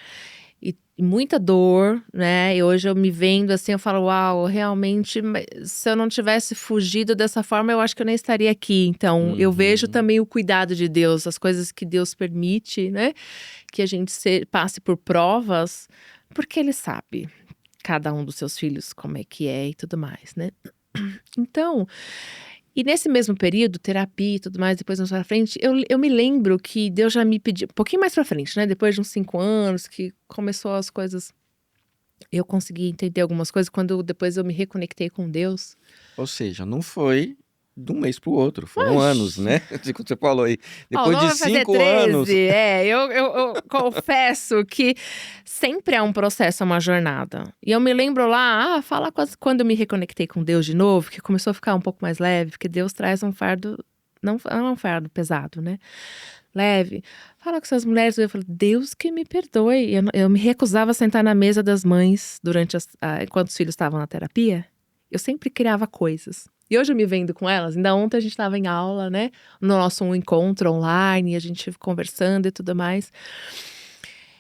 e muita dor, né? E hoje eu me vendo assim, eu falo, uau, realmente, se eu não tivesse fugido dessa forma, eu acho que eu nem estaria aqui. Então, eu vejo também o cuidado de Deus, as coisas que Deus permite, né? Que a gente passe por provas, porque Ele sabe cada um dos seus filhos como é que é e tudo mais, né? Então, e nesse mesmo período, terapia e tudo mais, depois mais pra frente, eu me lembro que Deus já me pediu, um pouquinho mais pra frente, né? Depois de uns 5 anos, que começou as coisas, eu consegui entender algumas coisas, quando depois eu me reconectei com Deus. Ou seja, não foi de um mês para o outro, foram anos, Oxi. né? Tipo, você falou aí, Ó, depois não de vai fazer 5 anos. 13. Eu confesso que sempre é um processo, é uma jornada. E eu me lembro lá, falar quando eu me reconectei com Deus de novo, que começou a ficar um pouco mais leve, porque Deus traz um fardo, não é um fardo pesado, né? Leve. Fala com essas mulheres, eu falo, Deus que me perdoe. Eu me recusava a sentar na mesa das mães enquanto os filhos estavam na terapia. Eu sempre criava coisas. E hoje eu me vendo com elas. Ainda ontem a gente estava em aula, né? No nosso encontro online, a gente conversando e tudo mais.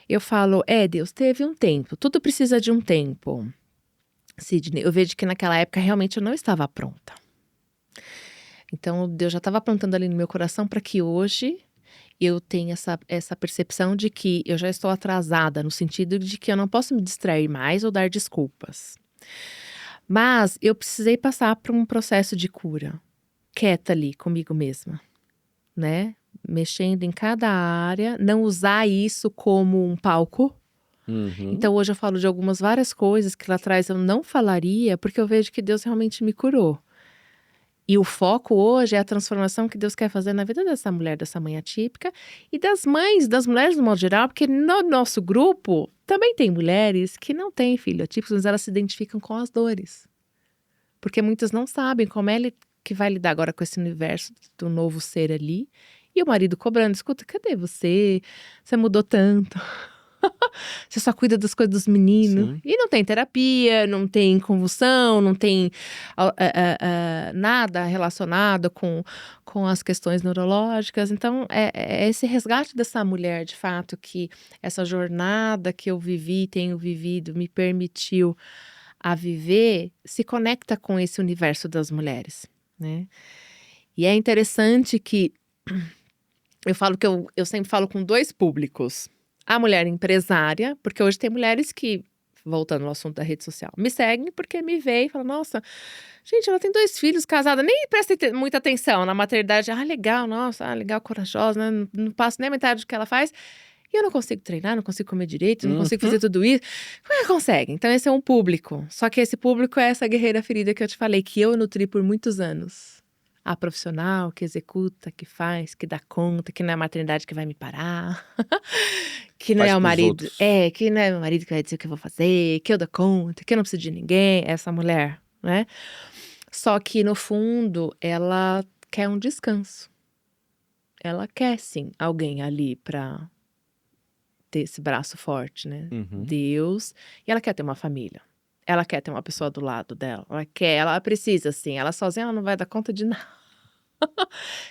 Eu falo, Deus, teve um tempo. Tudo precisa de um tempo. Sidney, eu vejo que naquela época realmente eu não estava pronta. Então Deus já estava plantando ali no meu coração para que hoje eu tenha essa percepção de que eu já estou atrasada, no sentido de que eu não posso me distrair mais ou dar desculpas. Mas eu precisei passar por um processo de cura, quieta ali comigo mesma, né? Mexendo em cada área, não usar isso como um palco. Então hoje eu falo de várias coisas que lá atrás eu não falaria, porque eu vejo que Deus realmente me curou. E o foco hoje é a transformação que Deus quer fazer na vida dessa mulher, dessa mãe atípica e das mães, das mulheres no modo geral, porque no nosso grupo também tem mulheres que não têm filho atípico, mas elas se identificam com as dores. Porque muitas não sabem como é que vai lidar agora com esse universo do novo ser ali. E o marido cobrando, escuta, cadê você? Você mudou tanto. Você só cuida das coisas dos meninos. Sim. E não tem terapia, não tem convulsão, não tem nada relacionado com as questões neurológicas. Então, é esse resgate dessa mulher, de fato, que essa jornada que eu tenho vivido, me permitiu a viver, se conecta com esse universo das mulheres, né? E é interessante que eu falo que eu sempre falo com 2 públicos. A mulher empresária, porque hoje tem mulheres que, voltando ao assunto da rede social, me seguem porque me veem e falam, nossa, gente, ela tem 2 filhos, casada, nem presta muita atenção na maternidade. Legal, nossa, legal, corajosa, né? Não passo nem a metade do que ela faz. E eu não consigo treinar, não consigo comer direito, não consigo fazer tudo isso. Como é que consegue? Então esse é um público. Só que esse público é essa guerreira ferida que eu te falei, que eu nutri por muitos anos. A profissional que executa, que faz, que dá conta, que não é a maternidade que vai me parar. Que não Faz é o pros marido. outros. Que não é o marido que vai dizer o que eu vou fazer, que eu dou conta, que eu não preciso de ninguém. Essa mulher, né? Só que no fundo, ela quer um descanso. Ela quer, sim, alguém ali pra ter esse braço forte, né? Deus. E ela quer ter uma família. Ela quer ter uma pessoa do lado dela. Ela precisa, sim. Ela sozinha ela não vai dar conta de nada. Ela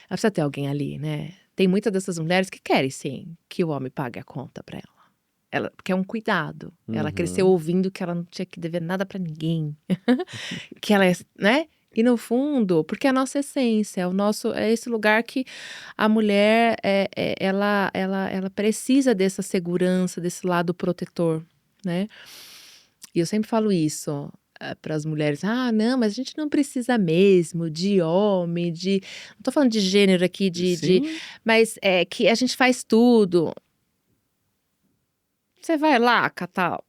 precisa ter alguém ali, né? Tem muitas dessas mulheres que querem, sim, que o homem pague a conta pra ela. Ela quer um cuidado. Ela cresceu ouvindo que ela não tinha que dever nada pra ninguém. Que ela é, né? E no fundo, porque é a nossa essência, é esse lugar que a mulher, ela precisa dessa segurança, desse lado protetor, né? E eu sempre falo isso, para as mulheres, não, mas a gente não precisa mesmo de homem, não tô falando de gênero aqui, Sim. mas é que a gente faz tudo. Você vai lá catar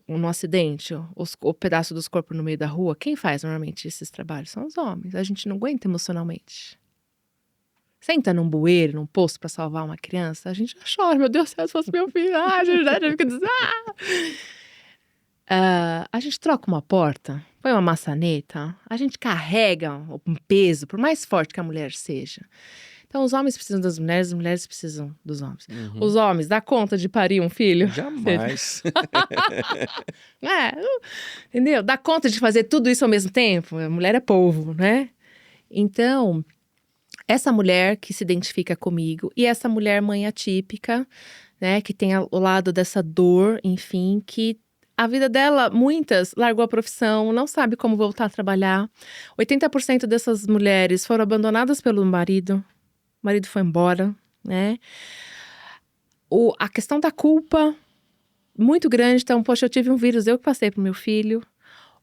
no acidente, o pedaço dos corpos no meio da rua, quem faz normalmente esses trabalhos? São os homens. A gente não aguenta emocionalmente. Senta num bueiro, num poço pra salvar uma criança, a gente já chora, meu Deus do céu, se fosse meu filho, a gente já fica dizendo, a gente troca uma porta, põe uma maçaneta, a gente carrega um peso, por mais forte que a mulher seja. Então, os homens precisam das mulheres, as mulheres precisam dos homens. Os homens dá conta de parir um filho? Jamais. Entendeu? Dá conta de fazer tudo isso ao mesmo tempo? A mulher é polvo, né? Então, essa mulher que se identifica comigo e essa mulher mãe atípica, né? Que tem o lado dessa dor, enfim, que a vida dela, muitas, largou a profissão, não sabe como voltar a trabalhar. 80% dessas mulheres foram abandonadas pelo marido. O marido foi embora, né? A questão da culpa, muito grande. Então, poxa, eu tive um vírus, eu que passei pro meu filho.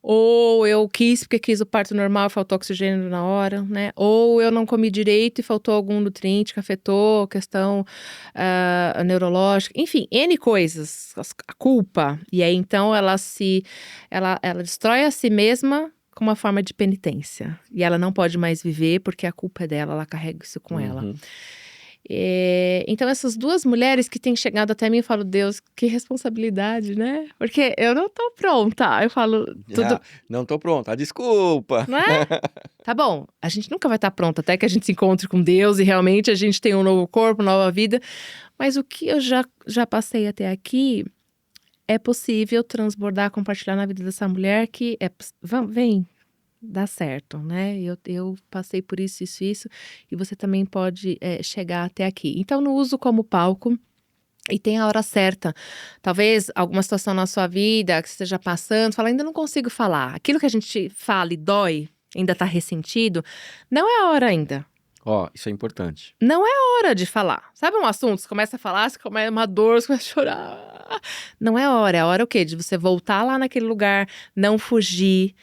Ou eu quis porque quis o parto normal e faltou oxigênio na hora, né? Ou eu não comi direito e faltou algum nutriente que afetou a questão neurológica. Enfim, N coisas. A culpa. E aí, então, ela destrói a si mesma com uma forma de penitência. E ela não pode mais viver porque a culpa é dela, ela carrega isso com ela. Então, essas duas mulheres que têm chegado até mim, eu falo, Deus, que responsabilidade, né? Porque eu não tô pronta. Eu falo, tudo. Não tô pronta, desculpa. Não é? Tá bom, a gente nunca vai estar pronta até que a gente se encontre com Deus e realmente a gente tenha um novo corpo, nova vida. Mas o que eu já passei até aqui é possível transbordar, compartilhar na vida dessa mulher que vem. Dá certo, né? Eu passei por isso, e você também pode chegar até aqui. Então, não uso como palco e tem a hora certa. Talvez alguma situação na sua vida que você esteja passando, fala, ainda não consigo falar. Aquilo que a gente fala e dói, ainda tá ressentido, não é a hora ainda. Isso é importante. Não é hora de falar. Sabe um assunto, você começa a falar, você começa uma dor, você começa a chorar. Não é hora, é hora o quê? De você voltar lá naquele lugar, não fugir,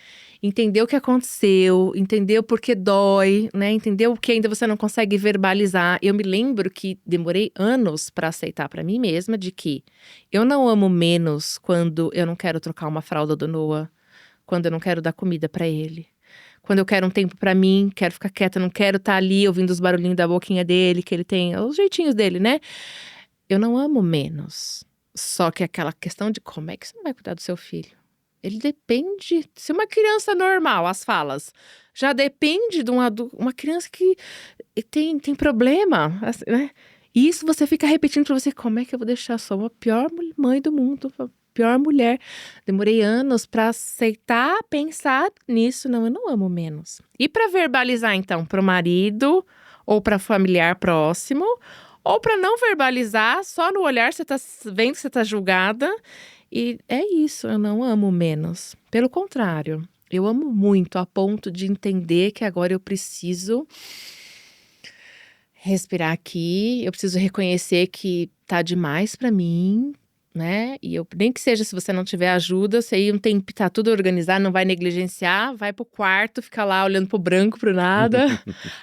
entender o que aconteceu, entender o porquê dói, né? Entender o que ainda você não consegue verbalizar. Eu me lembro que demorei anos para aceitar para mim mesma de que eu não amo menos quando eu não quero trocar uma fralda do Noah, quando eu não quero dar comida para ele. Quando eu quero um tempo pra mim, quero ficar quieta, não quero estar ali ouvindo os barulhinhos da boquinha dele, que ele tem, os jeitinhos dele, né? Eu não amo menos. Só que aquela questão de como é que você não vai cuidar do seu filho? Ele depende. Se uma criança normal, as falas, já depende de uma criança que tem problema, assim, né? E isso você fica repetindo pra você, como é que eu vou deixar só a pior mãe do mundo, pior mulher. Demorei anos pra aceitar, pensar nisso. Não, eu não amo menos. E pra verbalizar, então, pro marido ou pra familiar próximo, ou pra não verbalizar, só no olhar você tá vendo que você tá julgada. E é isso, eu não amo menos. Pelo contrário, eu amo muito a ponto de entender que agora eu preciso respirar aqui, eu preciso reconhecer que tá demais pra mim, né? E nem que seja, se você não tiver ajuda, você aí tem que tá tudo organizado, não vai negligenciar, vai pro quarto, fica lá olhando pro branco, pro nada.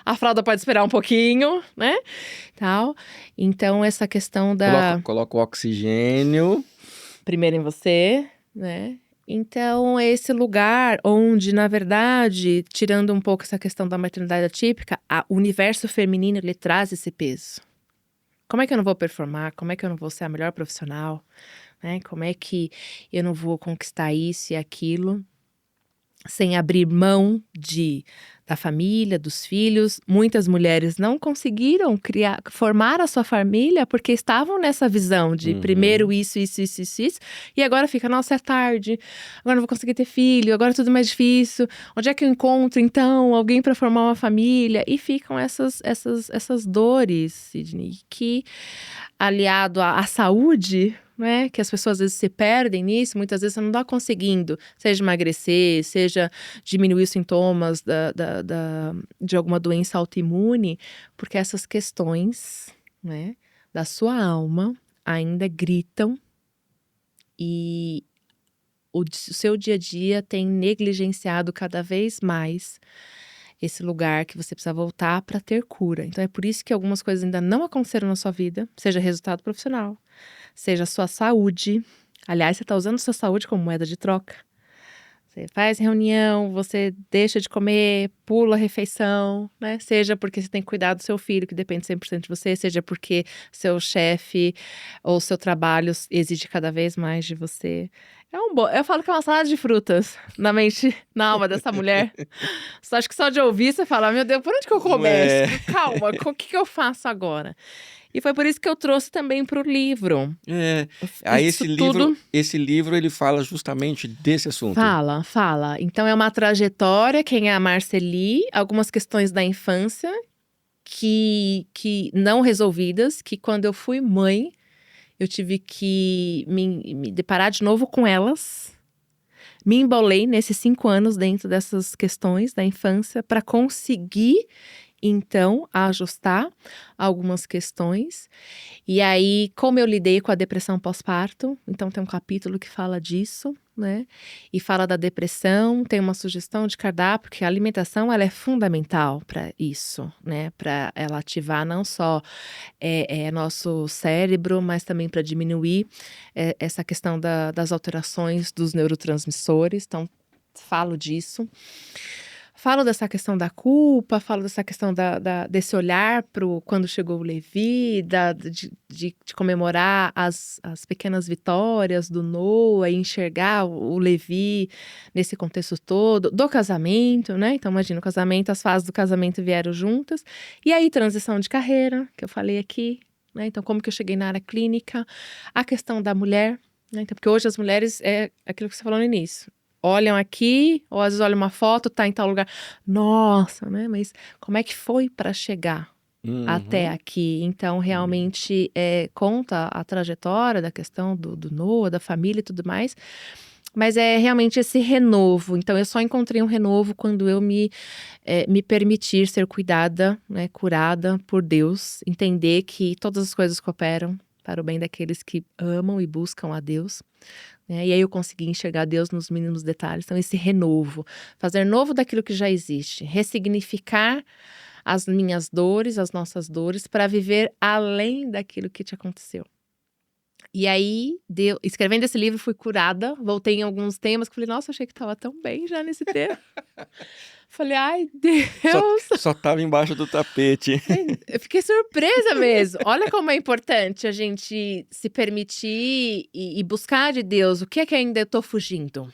A fralda pode esperar um pouquinho, né? Tal. Então, essa questão da... Coloca o oxigênio. Primeiro em você, né? Então, é esse lugar onde, na verdade, tirando um pouco essa questão da maternidade atípica, o universo feminino, ele traz esse peso. Como é que eu não vou performar? Como é que eu não vou ser a melhor profissional? Né? Como é que eu não vou conquistar isso e aquilo? Sem abrir mão da família, dos filhos. Muitas mulheres não conseguiram formar a sua família porque estavam nessa visão de primeiro isso, e agora fica, nossa, é tarde, agora não vou conseguir ter filho, agora é tudo mais difícil, onde é que eu encontro, então, alguém para formar uma família? E ficam essas dores, Sidney, que, aliado à saúde, né, que as pessoas às vezes se perdem nisso, muitas vezes você não está conseguindo, seja emagrecer, seja diminuir os sintomas de alguma doença autoimune, porque essas questões, né, da sua alma ainda gritam e o seu dia a dia tem negligenciado cada vez mais esse lugar que você precisa voltar para ter cura. Então é por isso que algumas coisas ainda não aconteceram na sua vida, seja resultado profissional, seja a sua saúde. Aliás, você está usando a sua saúde como moeda de troca. Você faz reunião, você deixa de comer, pula a refeição, né? Seja porque você tem que cuidar do seu filho, que depende 100% de você, seja porque seu chefe ou seu trabalho exige cada vez mais de você. Eu falo que é uma salada de frutas na mente, na alma dessa mulher. Só acho que só de ouvir você fala, meu Deus, por onde que eu começo? Calma, o que eu faço agora? E foi por isso que eu trouxe também para o livro. Aí Isso tudo esse livro ele fala justamente desse assunto. fala. Então é uma trajetória, quem é a Marceli, algumas questões da infância que não resolvidas, que quando eu fui mãe, eu tive que me deparar de novo com elas. Me embolei nesses 5 anos dentro dessas questões da infância para conseguir, então, ajustar algumas questões. E aí, como eu lidei com a depressão pós-parto, então tem um capítulo que fala disso, né? E fala da depressão, tem uma sugestão de cardápio, que a alimentação ela é fundamental para isso, né? Para ela ativar não só nosso cérebro, mas também para diminuir essa questão das alterações dos neurotransmissores. Então, falo disso. Falo dessa questão da culpa, falo dessa questão desse olhar pro quando chegou o Levi, de comemorar as pequenas vitórias do Noah e enxergar o Levi nesse contexto todo, do casamento, né? Então, imagina, o casamento, as fases do casamento vieram juntas. E aí, transição de carreira, que eu falei aqui, né? Então, como que eu cheguei na área clínica, a questão da mulher, né? Então, porque hoje as mulheres, é aquilo que você falou no início, olham aqui, ou às vezes olham uma foto, tá em tal lugar. Nossa, né? Mas como é que foi para chegar até aqui? Então, realmente, conta a trajetória da questão do Noah, da família e tudo mais. Mas é realmente esse renovo. Então, eu só encontrei um renovo quando eu me permitir ser cuidada, né, curada por Deus. Entender que todas as coisas cooperam para o bem daqueles que amam e buscam a Deus. E aí eu consegui enxergar Deus nos mínimos detalhes. Então, esse renovo, fazer novo daquilo que já existe, ressignificar as minhas dores, as nossas dores, para viver além daquilo que te aconteceu. E aí, escrevendo esse livro, fui curada, voltei em alguns temas que falei, nossa, achei que estava tão bem já nesse tema. Falei, ai, Deus! Só tava embaixo do tapete. Eu fiquei surpresa mesmo. Olha como é importante a gente se permitir e buscar de Deus o que é que ainda eu tô fugindo.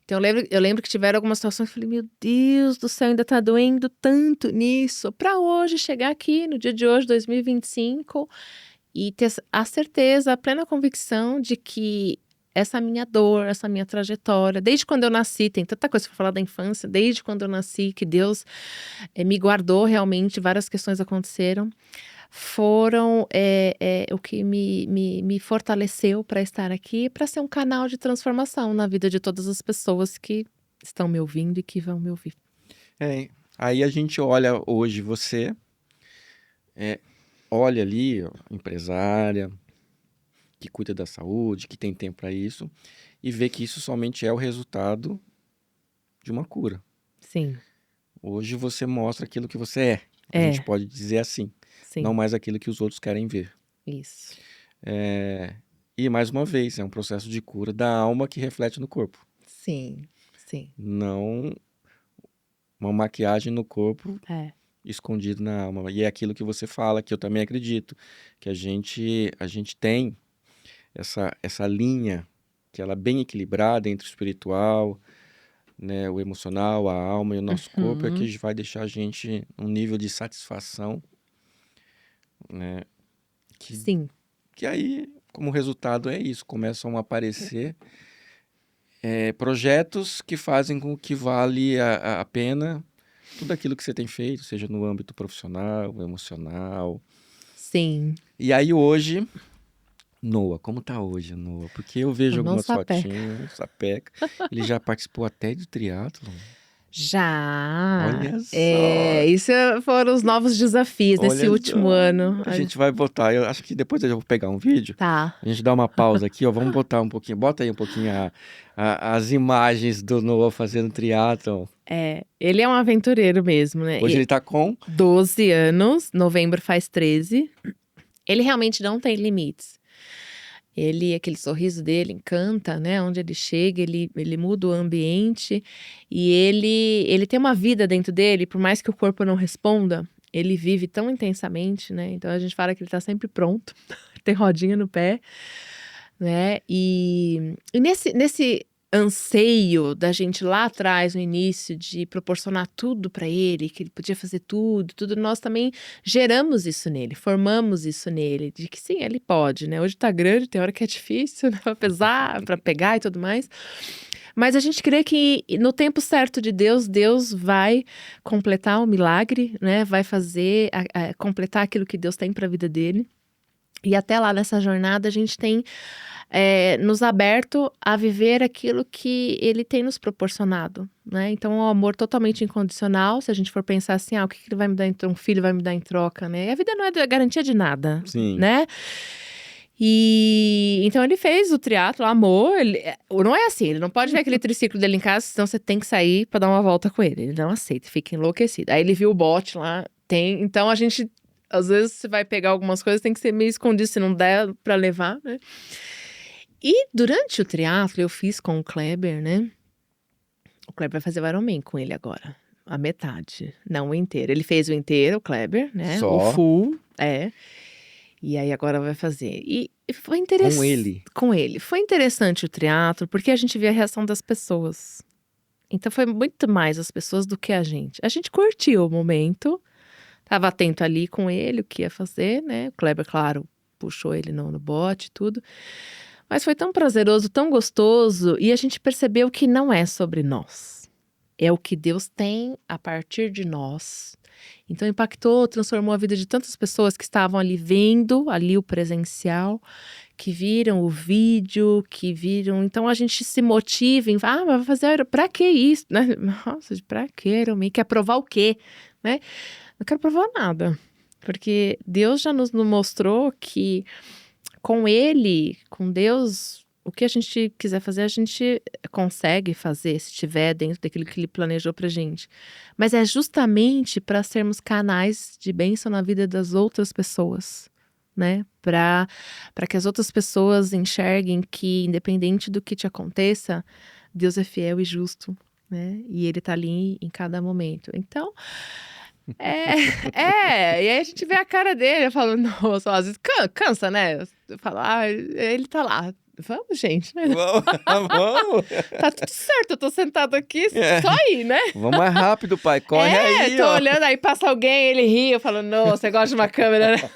Então, eu lembro que tiveram algumas situações que eu falei, meu Deus do céu, ainda tá doendo tanto nisso. Pra hoje, chegar aqui, no dia de hoje, 2025, e ter a certeza, a plena convicção de que essa minha dor, essa minha trajetória, desde quando eu nasci, tem tanta coisa para falar da infância, desde quando eu nasci, que Deus me guardou realmente, várias questões aconteceram, foram o que me fortaleceu para estar aqui, para ser um canal de transformação na vida de todas as pessoas que estão me ouvindo e que vão me ouvir. Aí a gente olha hoje você, olha ali, ó, empresária, que cuida da saúde, que tem tempo para isso, e vê que isso somente é o resultado de uma cura. Sim. Hoje você mostra aquilo que você é. A gente pode dizer assim. Sim. Não mais aquilo que os outros querem ver. Isso. E mais uma vez, é um processo de cura da alma que reflete no corpo. Sim, sim. Não uma maquiagem no corpo escondido na alma. E é aquilo que você fala, que eu também acredito, que a gente tem essa linha, que ela é bem equilibrada entre o espiritual, né, o emocional, a alma e o nosso corpo, é que vai deixar a gente um nível de satisfação, né? Sim. Que aí, como resultado, é isso. Começam a aparecer projetos que fazem com que vale a pena tudo aquilo que você tem feito, seja no âmbito profissional, emocional. Sim. E aí hoje, Noah, como tá hoje, Noah? Porque eu vejo algumas fotinhas, Sapeca. Ele já participou até de triatlon. Já. Olha só. Isso foram os novos desafios nesse Olha último só. ano. A gente vai botar, eu acho que depois eu vou pegar um vídeo, Tá. a gente dá uma pausa aqui, ó, vamos botar um pouquinho, bota aí um pouquinho as imagens do Noah fazendo triatlon. Ele é um aventureiro mesmo, né? Hoje ele tá com 12 anos, novembro faz 13. Ele realmente não tem limites. Aquele sorriso dele encanta, né? Onde ele chega, ele muda o ambiente. E ele tem uma vida dentro dele, por mais que o corpo não responda, ele vive tão intensamente, né? Então a gente fala que ele tá sempre pronto, tem rodinha no pé, né? E nesse anseio da gente lá atrás, no início, de proporcionar tudo para ele, que ele podia fazer tudo, nós também geramos isso nele, formamos isso nele, de que sim, ele pode, né? Hoje tá grande, tem hora que é difícil, né? Pra pesar, pra pegar e tudo mais. Mas a gente crê que no tempo certo de Deus, Deus vai completar o milagre, né? Vai fazer, completar aquilo que Deus tem pra vida dele. E até lá nessa jornada a gente tem nos aberto a viver aquilo que ele tem nos proporcionado, né? Então é um amor totalmente incondicional. Se a gente for pensar assim, o que ele vai me dar, um filho vai me dar em troca, né? E a vida não é garantia de nada, Sim. né? E então ele fez o triatlo, amou. Não é assim, ele não pode ver aquele triciclo dele em casa, senão você tem que sair pra dar uma volta com ele. Ele não aceita, fica enlouquecido. Aí ele viu o bote lá, então a gente, às vezes você vai pegar algumas coisas, tem que ser meio escondido, se não der pra levar, né? E durante o triatlo eu fiz com o Kleber, né? O Kleber vai fazer o Ironman com ele agora, a metade, não o inteiro. Ele fez o inteiro, o Kleber, né? Só? O full, E aí agora vai fazer. E foi interessante. Com ele? Com ele. Foi interessante o triatlo, porque a gente via a reação das pessoas. Então foi muito mais as pessoas do que a gente. A gente curtiu o momento, tava atento ali com ele, o que ia fazer, né? O Kleber, claro, puxou ele no bote e tudo. Mas foi tão prazeroso, tão gostoso, e a gente percebeu que não é sobre nós. É o que Deus tem a partir de nós. Então impactou, transformou a vida de tantas pessoas que estavam ali vendo, ali o presencial, que viram o vídeo, que viram. Então a gente se motiva em, mas vai fazer, pra que isso? Né? Nossa, pra que? Quer provar o quê? Né? Não quero provar nada, porque Deus já nos mostrou que com Ele, com Deus, o que a gente quiser fazer, a gente consegue fazer, se estiver dentro daquilo que Ele planejou pra gente. Mas é justamente para sermos canais de bênção na vida das outras pessoas, né? Para que as outras pessoas enxerguem que, independente do que te aconteça, Deus é fiel e justo, né? E Ele tá ali em cada momento. Então, e aí a gente vê a cara dele, eu falo, nossa, às vezes cansa, né? Eu falo, ele tá lá. Vamos, gente, né? Vamos. Tá tudo certo, eu tô sentado aqui, só ir, né? Vamos mais rápido, pai, corre aí, tô ó. olhando, aí passa alguém, ele ri, eu falo, nossa, você gosta de uma câmera, né?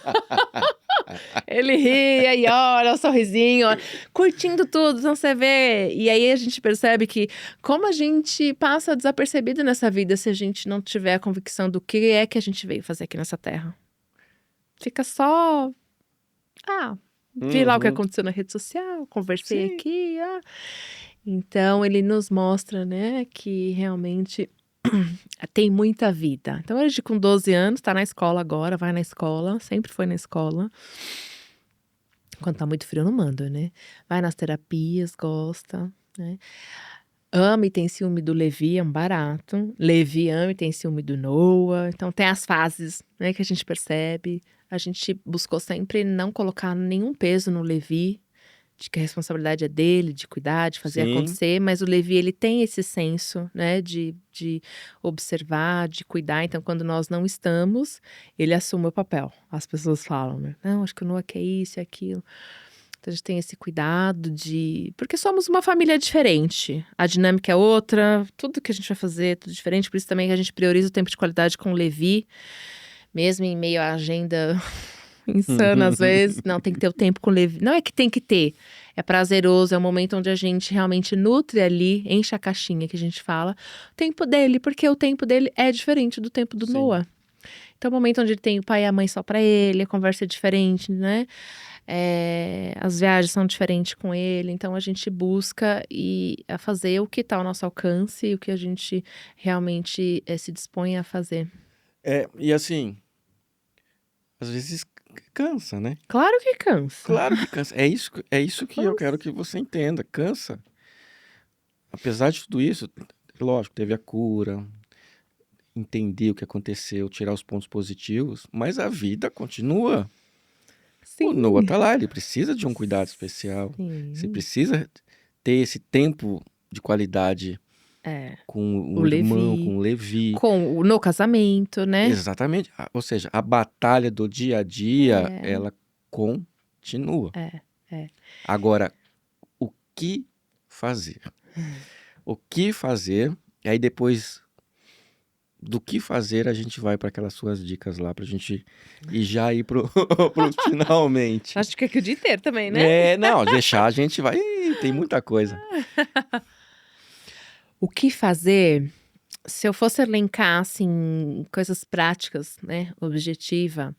Ele ri, aí olha o sorrisinho, ó, curtindo tudo, então você vê. E aí a gente percebe que como a gente passa desapercebido nessa vida se a gente não tiver a convicção do que é que a gente veio fazer aqui nessa terra. Fica só... vi lá o que aconteceu na rede social, conversei aqui, Então ele nos mostra, né, que realmente tem muita vida. Então hoje com 12 anos, tá na escola agora, vai na escola, sempre foi na escola. Quando tá muito frio eu não mando, né? Vai nas terapias, gosta, né? Ama e tem ciúme do Levi, é um barato. Levi ama e tem ciúme do Noah. Então tem as fases, né, que a gente percebe. A gente buscou sempre não colocar nenhum peso no Levi, de que a responsabilidade é dele, de cuidar, de fazer acontecer. Mas o Levi, ele tem esse senso, né, de observar, de cuidar. Então, quando nós não estamos, ele assume o papel. As pessoas falam, né? Não, acho que o Noah quer isso e aquilo. Então, a gente tem esse cuidado porque somos uma família diferente. A dinâmica é outra, tudo que a gente vai fazer é tudo diferente. Por isso também que a gente prioriza o tempo de qualidade com o Levi. Mesmo em meio à agenda insana, às vezes. Não, tem que ter o tempo com o Levi. Não é que tem que ter. É prazeroso, é um momento onde a gente realmente nutre ali, enche a caixinha que a gente fala, o tempo dele, porque o tempo dele é diferente do tempo do Noah. Então, o momento onde ele tem o pai e a mãe só pra ele, a conversa é diferente, né? As viagens são diferentes com ele, então a gente busca a fazer o que está ao nosso alcance e o que a gente realmente se dispõe a fazer. E assim, às vezes cansa, né? Claro que cansa. Claro que cansa. É isso que eu quero Cansa. que você entenda. Cansa. Apesar de tudo isso, lógico, teve a cura, entender o que aconteceu, tirar os pontos positivos, mas a vida continua. O Noah Sim. tá lá, ele precisa de um cuidado especial. Você Sim. precisa ter esse tempo de qualidade com O o irmão, Levi. com o Levi. No casamento, né? Exatamente. Ou seja, a batalha do dia a dia, ela continua. Agora, o que fazer? O que fazer? E aí depois do que fazer, a gente vai para aquelas suas dicas lá, pra gente já ir pro finalmente. Acho que é que o dia inteiro também, né? Não, deixar a gente vai, tem muita coisa. O que fazer? Se eu fosse elencar, assim, coisas práticas, né, objetiva,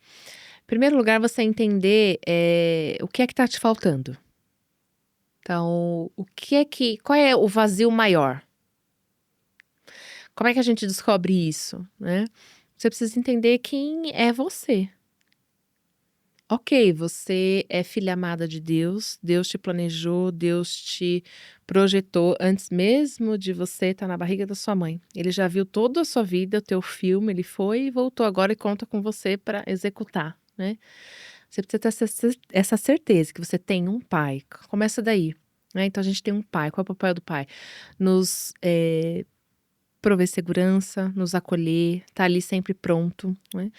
em primeiro lugar, você entender o que é que tá te faltando. Então, qual é o vazio maior? Como é que a gente descobre isso, né? Você precisa entender quem é você. Ok, você é filha amada de Deus, Deus te planejou, Deus te projetou antes mesmo de você estar na barriga da sua mãe. Ele já viu toda a sua vida, o teu filme, ele foi e voltou agora e conta com você para executar, né? Você precisa ter essa certeza que você tem um pai. Começa daí, né? Então a gente tem um pai. Qual é o papel do pai? Nos prover segurança, nos acolher, tá ali sempre pronto, né?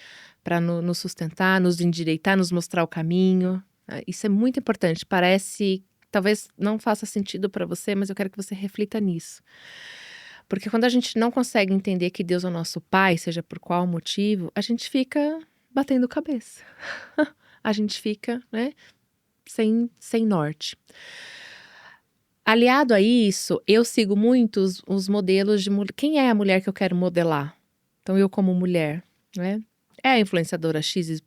Para nos sustentar, nos endireitar, nos mostrar o caminho. Isso é muito importante. Parece, talvez não faça sentido para você, mas eu quero que você reflita nisso. Porque quando a gente não consegue entender que Deus é o nosso pai, seja por qual motivo, a gente fica batendo cabeça. A gente fica, né, sem norte. Aliado a isso, eu sigo muito os modelos de quem é a mulher que eu quero modelar. Então, eu como mulher, né? É a influenciadora XYZ?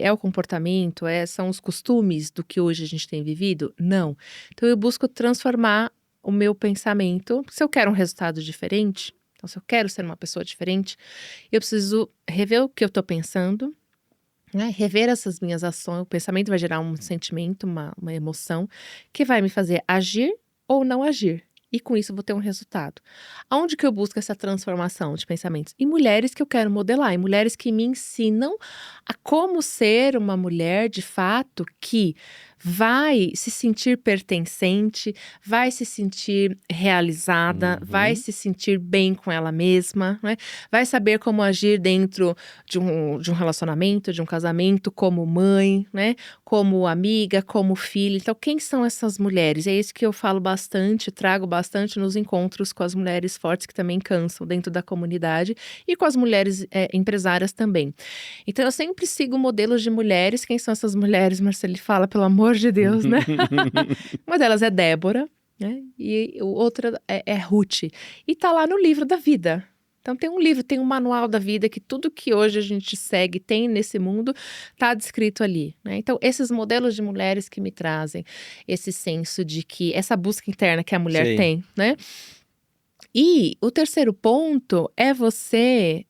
É o comportamento? São os costumes do que hoje a gente tem vivido? Não. Então, eu busco transformar o meu pensamento. Se eu quero um resultado diferente, então se eu quero ser uma pessoa diferente, eu preciso rever o que eu estou pensando, né? Rever essas minhas ações. O pensamento vai gerar um sentimento, uma emoção, que vai me fazer agir ou não agir. E com isso eu vou ter um resultado. Aonde que eu busco essa transformação de pensamentos? Em mulheres que eu quero modelar, em mulheres que me ensinam a como ser uma mulher de fato que vai se sentir pertencente, vai se sentir realizada, vai se sentir bem com ela mesma, né? Vai saber como agir dentro de um relacionamento, de um casamento, como mãe, né? Como amiga, como filha. Então, quem são essas mulheres? É isso que eu falo bastante, trago bastante nos encontros com as mulheres fortes que também cansam dentro da comunidade e com as mulheres empresárias também. Então, eu sempre sigo modelos de mulheres. Quem são essas mulheres, Marcele? Fala, pelo amor de Deus, né? Uma delas é Débora, né? E outra é Ruth. E tá lá no livro da vida. Então tem um livro, tem um manual da vida que tudo que hoje a gente segue, tem nesse mundo, tá descrito ali, né? Então esses modelos de mulheres que me trazem esse senso de que essa busca interna que a mulher tem, né? E o terceiro ponto é você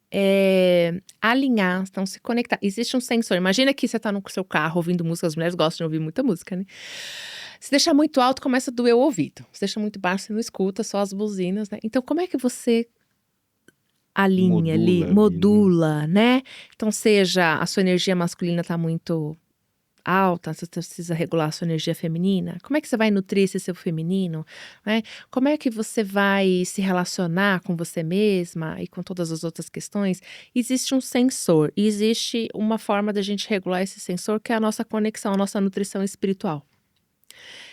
alinhar, então se conectar. Existe um sensor, imagina que você tá no seu carro ouvindo música, as mulheres gostam de ouvir muita música, né? Se deixar muito alto, começa a doer o ouvido. Se deixar muito baixo, você não escuta, só as buzinas, né? Então como é que você alinha ali, modula, né? Então, seja a sua energia masculina tá muito alta, você precisa regular a sua energia feminina. Como é que você vai nutrir esse seu feminino, né? Como é que você vai se relacionar com você mesma e com todas as outras questões? Existe um sensor, e existe uma forma da gente regular esse sensor, que é a nossa conexão, a nossa nutrição espiritual.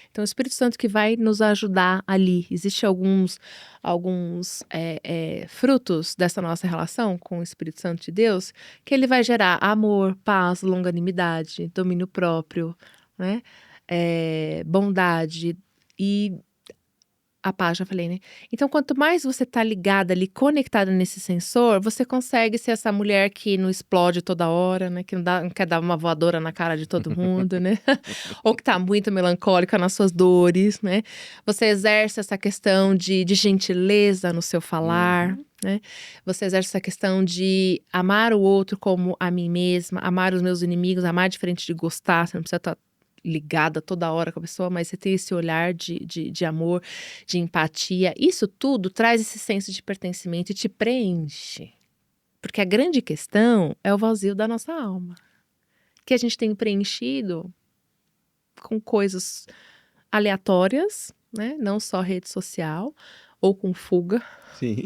Então, o Espírito Santo que vai nos ajudar ali. Existem alguns frutos dessa nossa relação com o Espírito Santo de Deus, que ele vai gerar amor, paz, longanimidade, domínio próprio, né? Bondade. E a paz, já falei, né? Então, quanto mais você tá ligada ali, conectada nesse sensor, você consegue ser essa mulher que não explode toda hora, né? Que não quer dar uma voadora na cara de todo mundo, né? Ou que tá muito melancólica nas suas dores, né? Você exerce essa questão de gentileza no seu falar, né? Você exerce essa questão de amar o outro como a mim mesma, amar os meus inimigos, amar diferente de gostar, você não precisa estar ligada toda hora com a pessoa, mas você tem esse olhar de amor, de empatia. Isso tudo traz esse senso de pertencimento e te preenche. Porque a grande questão é o vazio da nossa alma. Que a gente tem preenchido com coisas aleatórias, né? Não só rede social, ou com fuga. Sim.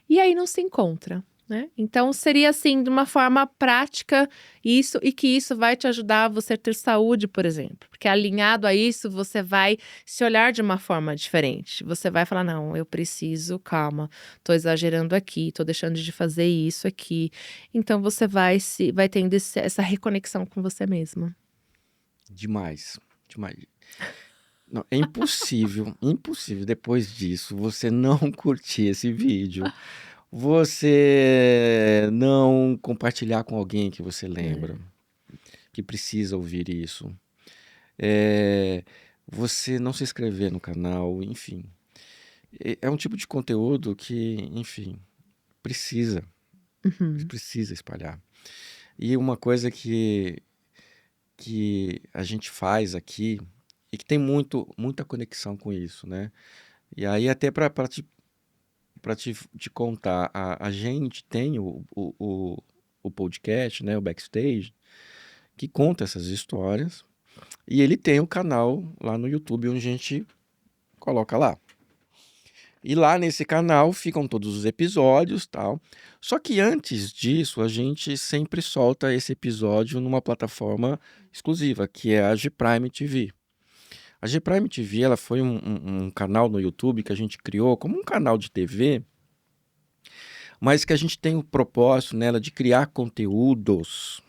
E aí não se encontra, né? Então seria assim, de uma forma prática, isso, e que isso vai te ajudar a você ter saúde, por exemplo. Porque alinhado a isso, você vai se olhar de uma forma diferente. Você vai falar, não, eu preciso, calma, tô exagerando aqui, tô deixando de fazer isso aqui. Então você vai tendo essa reconexão com você mesma. Demais. Não, é impossível, impossível depois disso você não curtir esse vídeo, você não compartilhar com alguém que você lembra, que precisa ouvir isso, é, você não se inscrever no canal, enfim. É um tipo de conteúdo que, enfim, precisa espalhar. E uma coisa que a gente faz aqui e que tem muita conexão com isso, né? E aí até para te contar, a gente tem o podcast, né, o Backstage, que conta essas histórias, e ele tem um canal lá no YouTube onde a gente coloca lá. E lá nesse canal ficam todos os episódios, tal. Só que antes disso, a gente sempre solta esse episódio numa plataforma exclusiva, que é a Gprime TV. A Gprime TV, ela foi um canal no YouTube que a gente criou como um canal de TV, mas que a gente tem o propósito nela de criar conteúdos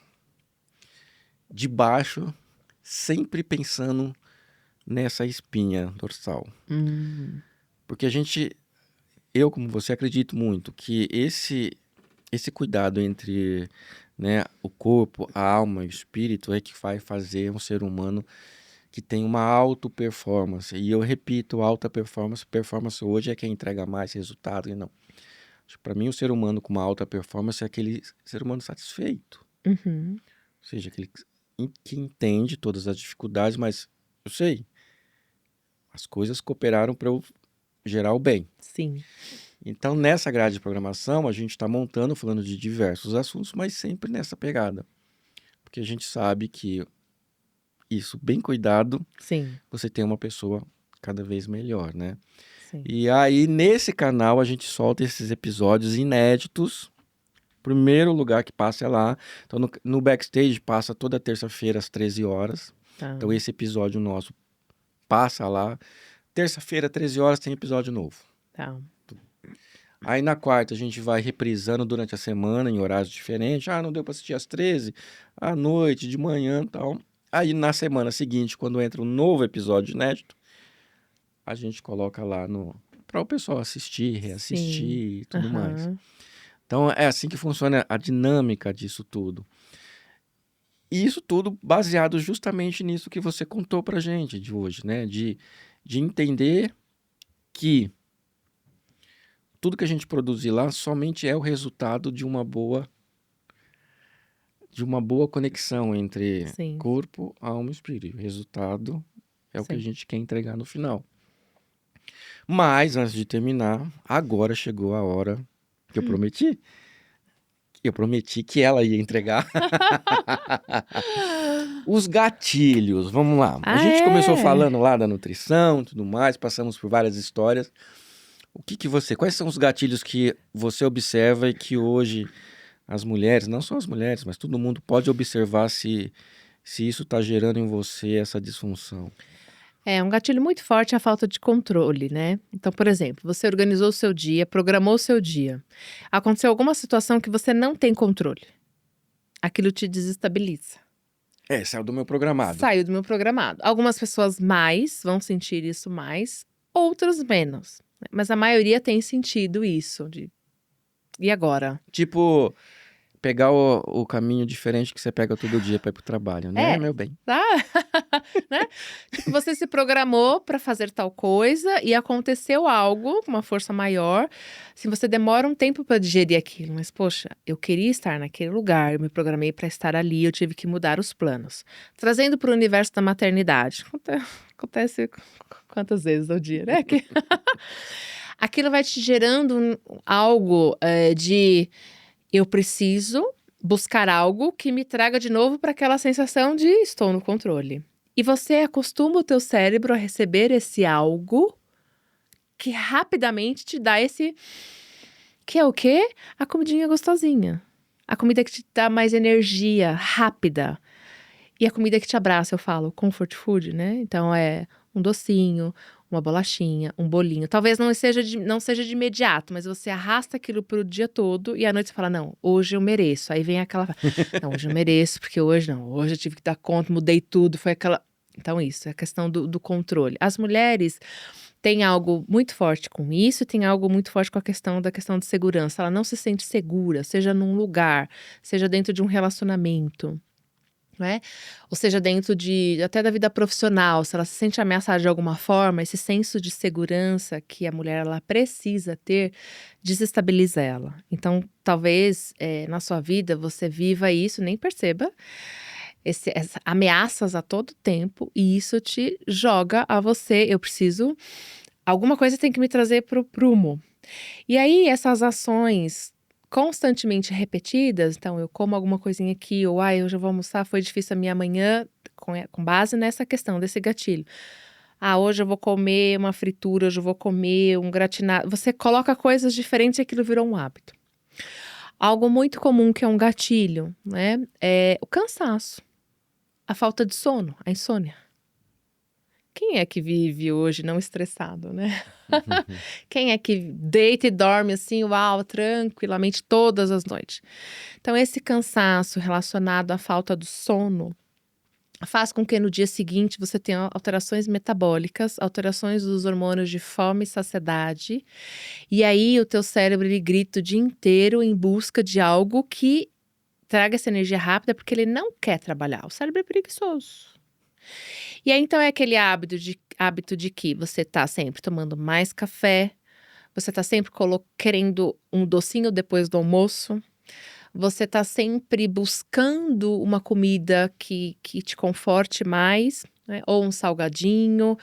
de baixo, sempre pensando nessa espinha dorsal. Porque eu como você, acredito muito que esse cuidado entre, né, o corpo, a alma e o espírito é que vai fazer um ser humano que tem uma alta performance. E eu repito, alta performance. Performance hoje é quem entrega mais resultado. E não. Para mim, o ser humano com uma alta performance é aquele ser humano satisfeito. Ou seja, aquele que entende todas as dificuldades, mas eu sei, as coisas cooperaram para eu gerar o bem. Sim. Então, nessa grade de programação, a gente está montando, falando de diversos assuntos, mas sempre nessa pegada. Porque a gente sabe que isso, bem cuidado, Sim. você tem uma pessoa cada vez melhor, né? Sim. E aí, nesse canal, a gente solta esses episódios inéditos. Primeiro lugar que passa é lá. Então, no Backstage, passa toda terça-feira às 13 horas. Tá. Então, esse episódio nosso passa lá. Terça-feira, 13 horas, tem episódio novo. Tá. Aí, na quarta, a gente vai reprisando durante a semana, em horários diferentes. Ah, não deu para assistir às 13, à noite, de manhã e tal. Aí, na semana seguinte, quando entra um novo episódio inédito, a gente coloca lá para o pessoal assistir, reassistir e tudo mais. Então, é assim que funciona a dinâmica disso tudo. E isso tudo baseado justamente nisso que você contou pra gente de hoje, né? De entender que tudo que a gente produzir lá somente é o resultado de uma boa conexão entre corpo, alma e espírito. O resultado é o que a gente quer entregar no final. Mas, antes de terminar, agora chegou a hora que eu prometi. Eu prometi que ela ia entregar. Os gatilhos, vamos lá. A gente começou falando lá da nutrição e tudo mais, passamos por várias histórias. Quais são os gatilhos que você observa e que hoje as mulheres, não só as mulheres, mas todo mundo pode observar se isso está gerando em você essa disfunção? Um gatilho muito forte é a falta de controle, né? Então, por exemplo, você organizou o seu dia, programou o seu dia. Aconteceu alguma situação que você não tem controle. Aquilo te desestabiliza. Saiu do meu programado. Saiu do meu programado. Algumas pessoas vão sentir isso mais, outros menos. Mas a maioria tem sentido isso. E agora? Tipo, pegar o caminho diferente que você pega todo dia pra ir pro trabalho, né, meu bem? Tá? Né? Tipo, você se programou para fazer tal coisa e aconteceu algo com uma força maior. Se você demora um tempo para digerir aquilo, mas poxa, eu queria estar naquele lugar, eu me programei para estar ali, eu tive que mudar os planos. Trazendo para o universo da maternidade. Acontece quantas vezes ao dia, né? Aquilo vai te gerando algo de eu preciso buscar algo que me traga de novo para aquela sensação de estou no controle. E você acostuma o teu cérebro a receber esse algo que rapidamente te dá esse... Que é o quê? A comidinha gostosinha. A comida que te dá mais energia, rápida. E a comida que te abraça, eu falo, comfort food, né? Então é um docinho, uma bolachinha, um bolinho. Talvez não seja de imediato, mas você arrasta aquilo pro dia todo e à noite você fala, não, hoje eu mereço. Aí vem aquela, não, hoje eu mereço, porque hoje não, hoje eu tive que dar conta, mudei tudo, foi aquela... Então isso, é a questão do controle. As mulheres têm algo muito forte com isso, tem algo muito forte com a questão de segurança. Ela não se sente segura, seja num lugar, seja dentro de um relacionamento. Né? Ou seja, dentro até da vida profissional, se ela se sente ameaçada de alguma forma, esse senso de segurança que a mulher ela precisa ter, desestabiliza ela. Então, talvez na sua vida você viva isso, nem perceba, essas ameaças a todo tempo, e isso te joga a você, eu preciso, alguma coisa tem que me trazer pro prumo. E aí, essas ações constantemente repetidas, então eu como alguma coisinha aqui, ou hoje eu vou almoçar, foi difícil a minha manhã, com base nessa questão desse gatilho. Hoje eu vou comer uma fritura, hoje eu vou comer um gratinado. Você coloca coisas diferentes e aquilo virou um hábito. Algo muito comum que é um gatilho, né? É o cansaço, a falta de sono, a insônia. Quem é que vive hoje não estressado, né? Quem é que deita e dorme assim, uau, tranquilamente todas as noites? Então, esse cansaço relacionado à falta do sono faz com que no dia seguinte você tenha alterações metabólicas, alterações dos hormônios de fome e saciedade. E aí o teu cérebro ele grita o dia inteiro em busca de algo que traga essa energia rápida, porque ele não quer trabalhar. O cérebro é preguiçoso. E aí, então, é aquele hábito de que você tá sempre tomando mais café, você tá sempre querendo um docinho depois do almoço, você tá sempre buscando uma comida que te conforte mais, né? Ou um salgadinho,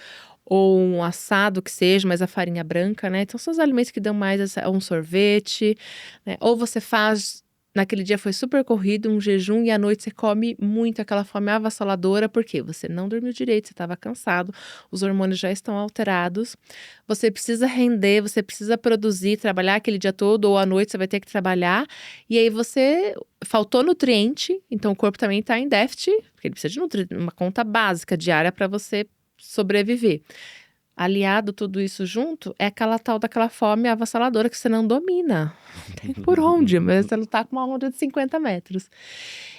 ou um assado que seja, mas a farinha branca, né? Então, são os alimentos que dão mais um sorvete, né? Ou você faz... Naquele dia foi super corrido, um jejum, e à noite você come muito, aquela fome avassaladora, porque você não dormiu direito, você estava cansado, os hormônios já estão alterados, você precisa render, você precisa produzir, trabalhar aquele dia todo, ou à noite você vai ter que trabalhar, e aí faltou nutriente, então o corpo também está em déficit, porque ele precisa de uma conta básica diária para você sobreviver. Aliado tudo isso junto, é aquela tal daquela fome avassaladora que você não domina. Não tem por onde, mas você lutar com uma onda de 50 metros.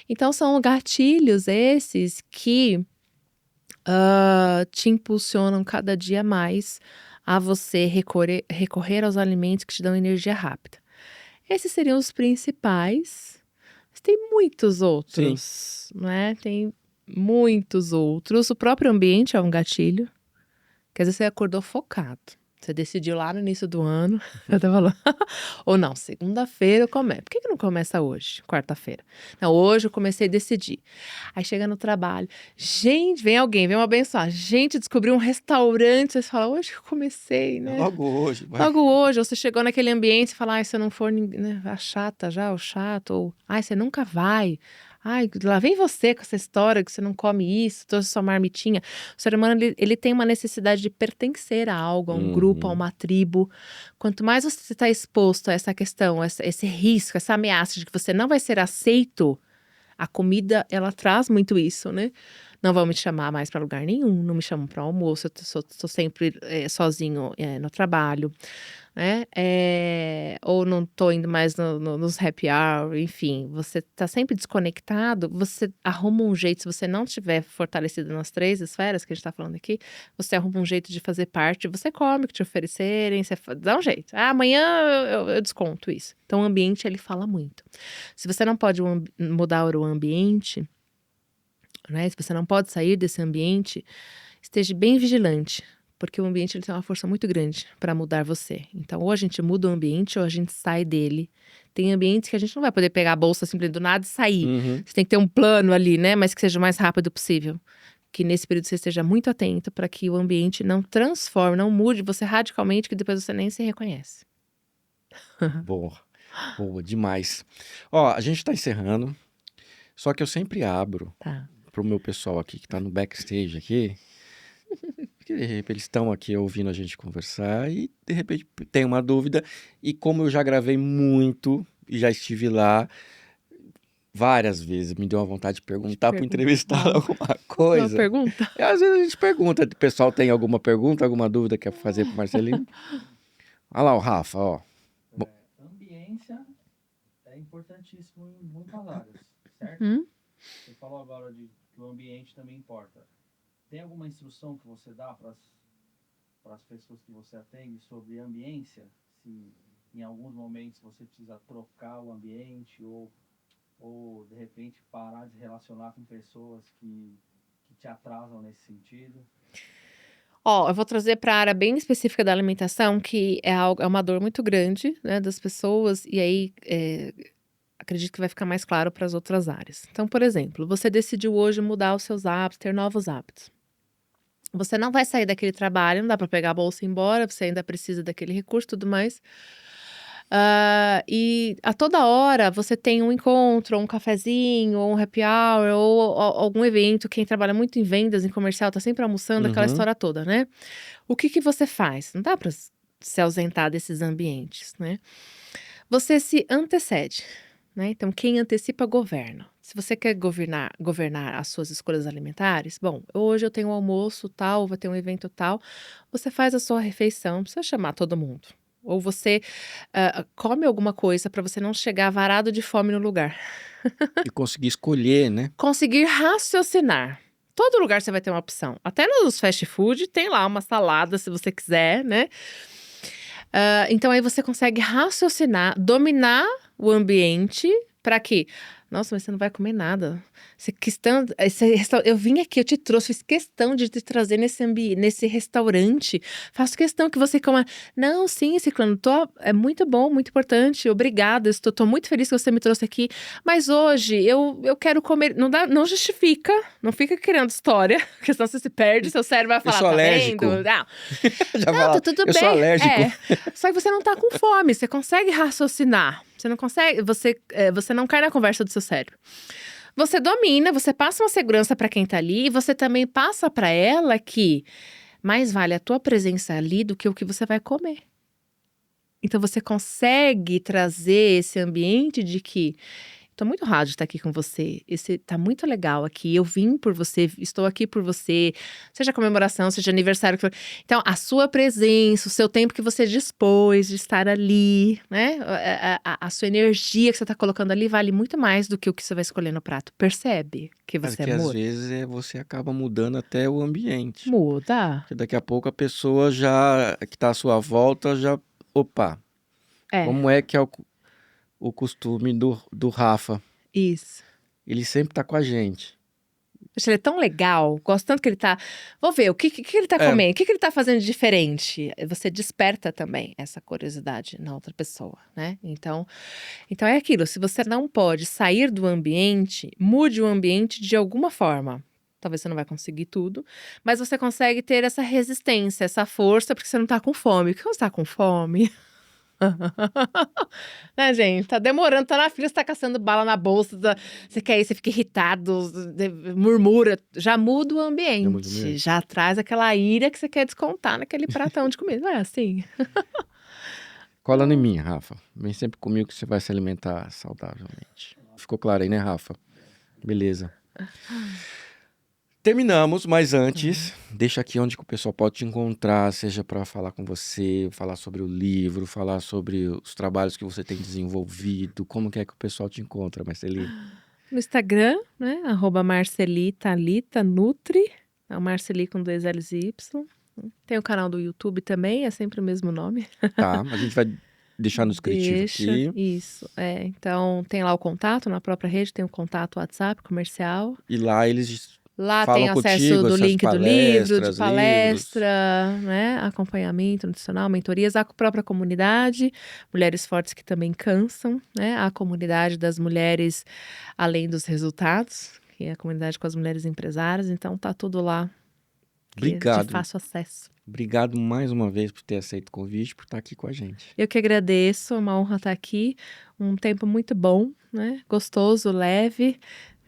Então, são gatilhos esses que te impulsionam cada dia mais a você recorrer aos alimentos que te dão energia rápida. Esses seriam os principais, mas tem muitos outros, né? Tem muitos outros. O próprio ambiente é um gatilho. Quer dizer, você acordou focado. Você decidiu lá no início do ano. Eu tava lá. Ou não, segunda-feira eu começo. Por que não começa hoje, quarta-feira? Não, hoje eu comecei a decidir. Aí chega no trabalho. Gente, vem um abençoar. Gente, descobriu um restaurante. Você fala, hoje eu comecei, né? Logo hoje. Vai. Logo hoje. Ou você chegou naquele ambiente e fala, se eu não for, né, a chata já, o chato. Ou, você nunca vai. Lá vem você com essa história que você não come isso, trouxe sua marmitinha. O ser humano, ele tem uma necessidade de pertencer a algo, a um grupo, a uma tribo. Quanto mais você está exposto a essa questão, esse risco, essa ameaça de que você não vai ser aceito, a comida, ela traz muito isso, né? Não vão me chamar mais para lugar nenhum, não me chamam para almoço, eu tô sempre sozinho no trabalho, né? Ou não tô indo mais nos happy hour, enfim, você tá sempre desconectado, você arruma um jeito, se você não tiver fortalecido nas 3 esferas que a gente tá falando aqui, você arruma um jeito de fazer parte, você come o que te oferecerem, você dá um jeito. Amanhã eu desconto isso. Então o ambiente, ele fala muito. Se você não pode mudar o ambiente, né? Se você não pode sair desse ambiente, esteja bem vigilante, porque o ambiente ele tem uma força muito grande para mudar você. Então, ou a gente muda o ambiente ou a gente sai dele. Tem ambientes que a gente não vai poder pegar a bolsa simplesmente do nada e sair. Uhum. Você tem que ter um plano ali, né? Mas que seja o mais rápido possível. Que nesse período você esteja muito atento para que o ambiente não transforme, não mude você radicalmente, que depois você nem se reconhece. Boa, boa, demais. Ó, a gente tá encerrando, só que eu sempre abro Tá. pro meu pessoal aqui que tá no backstage aqui, porque de repente eles estão aqui ouvindo a gente conversar e de repente tem uma dúvida. E como eu já gravei muito e já estive lá várias vezes, me deu uma vontade de perguntar pro entrevistado alguma Uma coisa. pergunta? E às vezes a gente pergunta, o pessoal tem alguma pergunta, alguma dúvida que quer fazer pro Marcelinho? Olha lá o Rafa, ó. Ambiência é importantíssimo em muitas áreas, certo? Você falou agora de que o ambiente também importa. Tem alguma instrução que você dá para as pessoas que você atende sobre ambiência? Se em alguns momentos você precisa trocar o ambiente ou de repente parar de se relacionar com pessoas que te atrasam nesse sentido? Ó, eu vou trazer para a área bem específica da alimentação, que é uma dor muito grande, né, das pessoas, e aí acredito que vai ficar mais claro para as outras áreas. Então, por exemplo, você decidiu hoje mudar os seus hábitos, ter novos hábitos. Você não vai sair daquele trabalho, não dá para pegar a bolsa e ir embora, você ainda precisa daquele recurso e tudo mais. E a toda hora você tem um encontro, ou um cafezinho, ou um happy hour, ou algum evento. Quem trabalha muito em vendas, em comercial, tá sempre almoçando, aquela Uhum. história toda, né? O que você faz? Não dá para se ausentar desses ambientes, né? Você se antecede, né? Então, quem antecipa, governa. Se você quer governar as suas escolhas alimentares, bom, hoje eu tenho um almoço tal, vai ter um evento tal, você faz a sua refeição, não precisa chamar todo mundo. Ou você come alguma coisa para você não chegar varado de fome no lugar. E conseguir escolher, né? Conseguir raciocinar. Todo lugar você vai ter uma opção. Até nos fast food tem lá uma salada, se você quiser, né? Então aí você consegue raciocinar, dominar o ambiente para que, nossa, mas você não vai comer nada. Eu vim aqui, eu te trouxe, fiz questão de te trazer nesse restaurante. Faço questão que você coma. Não, sim, Ciclano, é muito bom, muito importante. Obrigada, estou muito feliz que você me trouxe aqui. Mas hoje eu quero comer. Não justifica, não fica criando história, porque senão você se perde, seu cérebro vai falar, sou tá alérgico. vendo? Não. Já Não, fala, tá tudo eu bem. sou alérgico. Só que você não tá com fome, você consegue raciocinar. Você não consegue, você não cai na conversa do seu cérebro. Você domina, você passa uma segurança para quem tá ali e você também passa para ela que mais vale a tua presença ali do que o que você vai comer. Então você consegue trazer esse ambiente de que tô muito honrado de estar aqui com você. Tá muito legal aqui. Eu vim por você, estou aqui por você. Seja comemoração, seja aniversário. Então, a sua presença, o seu tempo que você dispôs de estar ali, né? A sua energia que você está colocando ali vale muito mais do que o que você vai escolher no prato. Percebe que Mas você que é às amor? vezes você acaba mudando até o ambiente. Muda. Porque daqui a pouco a pessoa já que tá à sua volta já, opa, como é que é o costume do Rafa? Isso. Ele sempre tá com a gente. Poxa, ele é tão legal, gosto tanto que ele tá. Vou ver, o que ele tá comendo? O que ele tá fazendo de diferente? Você desperta também essa curiosidade na outra pessoa, né? Então é aquilo, se você não pode sair do ambiente, mude o ambiente de alguma forma. Talvez você não vai conseguir tudo, mas você consegue ter essa resistência, essa força, porque você não tá com fome. Por que você tá com fome? Né, gente? Tá demorando, tá na fila, você tá caçando bala na bolsa, você quer ir, você fica irritado, murmura. Já muda o ambiente, já traz aquela ira que você quer descontar naquele pratão de comida. Não é assim? Cola em mim, Rafa. Vem sempre comigo que você vai se alimentar saudavelmente. Ficou claro aí, né, Rafa? Beleza. Terminamos, mas antes, deixa aqui onde que o pessoal pode te encontrar, seja para falar com você, falar sobre o livro, falar sobre os trabalhos que você tem desenvolvido, como que é que o pessoal te encontra, Marceli? No Instagram, né? @MarceliThalita Nutri. É o Marceli com 2 L's e Y. Tem o canal do YouTube também, é sempre o mesmo nome. Tá, a gente vai deixar no descritivo Deixa, aqui. isso. Então tem lá o contato, na própria rede tem o contato WhatsApp comercial. E lá eles Lá falam tem acesso contigo, do essas link do livro, de palestras, livros. palestra, né? Acompanhamento nutricional, mentorias, a própria comunidade, Mulheres Fortes que também cansam, né? A comunidade das mulheres além dos resultados, que é a comunidade com as mulheres empresárias. Então tá tudo lá, que é de Obrigado. fácil acesso. Obrigado mais uma vez por ter aceito o convite, por estar aqui com a gente. Eu que agradeço, é uma honra estar aqui. Um tempo muito bom, né? Gostoso, leve.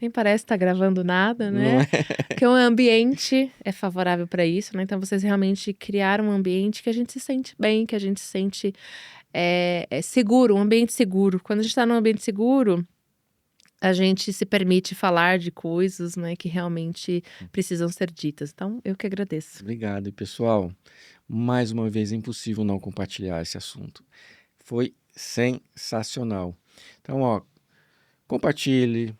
Nem parece estar gravando nada, Não né? é? Porque o ambiente é favorável para isso, né? Então vocês realmente criaram um ambiente que a gente se sente bem, que a gente se sente seguro, um ambiente seguro. Quando a gente está num ambiente seguro, a gente se permite falar de coisas, né, que realmente precisam ser ditas. Então, eu que agradeço. Obrigado. E pessoal, mais uma vez é impossível não compartilhar esse assunto. Foi sensacional. Então, ó, compartilhe,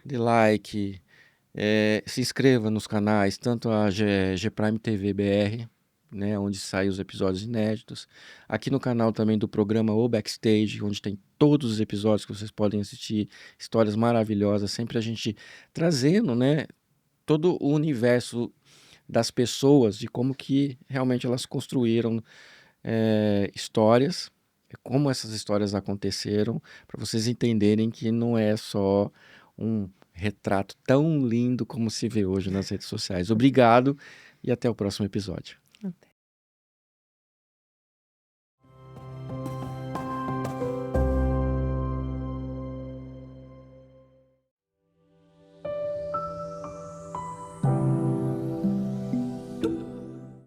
dê like, se inscreva nos canais, tanto a G Prime TV BR, né, onde saem os episódios inéditos, aqui no canal também do programa O Backstage, onde tem todos os episódios que vocês podem assistir, histórias maravilhosas, sempre a gente trazendo, né, todo o universo das pessoas, de como que realmente elas construíram histórias, como essas histórias aconteceram, para vocês entenderem que não é só um retrato tão lindo como se vê hoje nas redes sociais. Obrigado e até o próximo episódio. Até.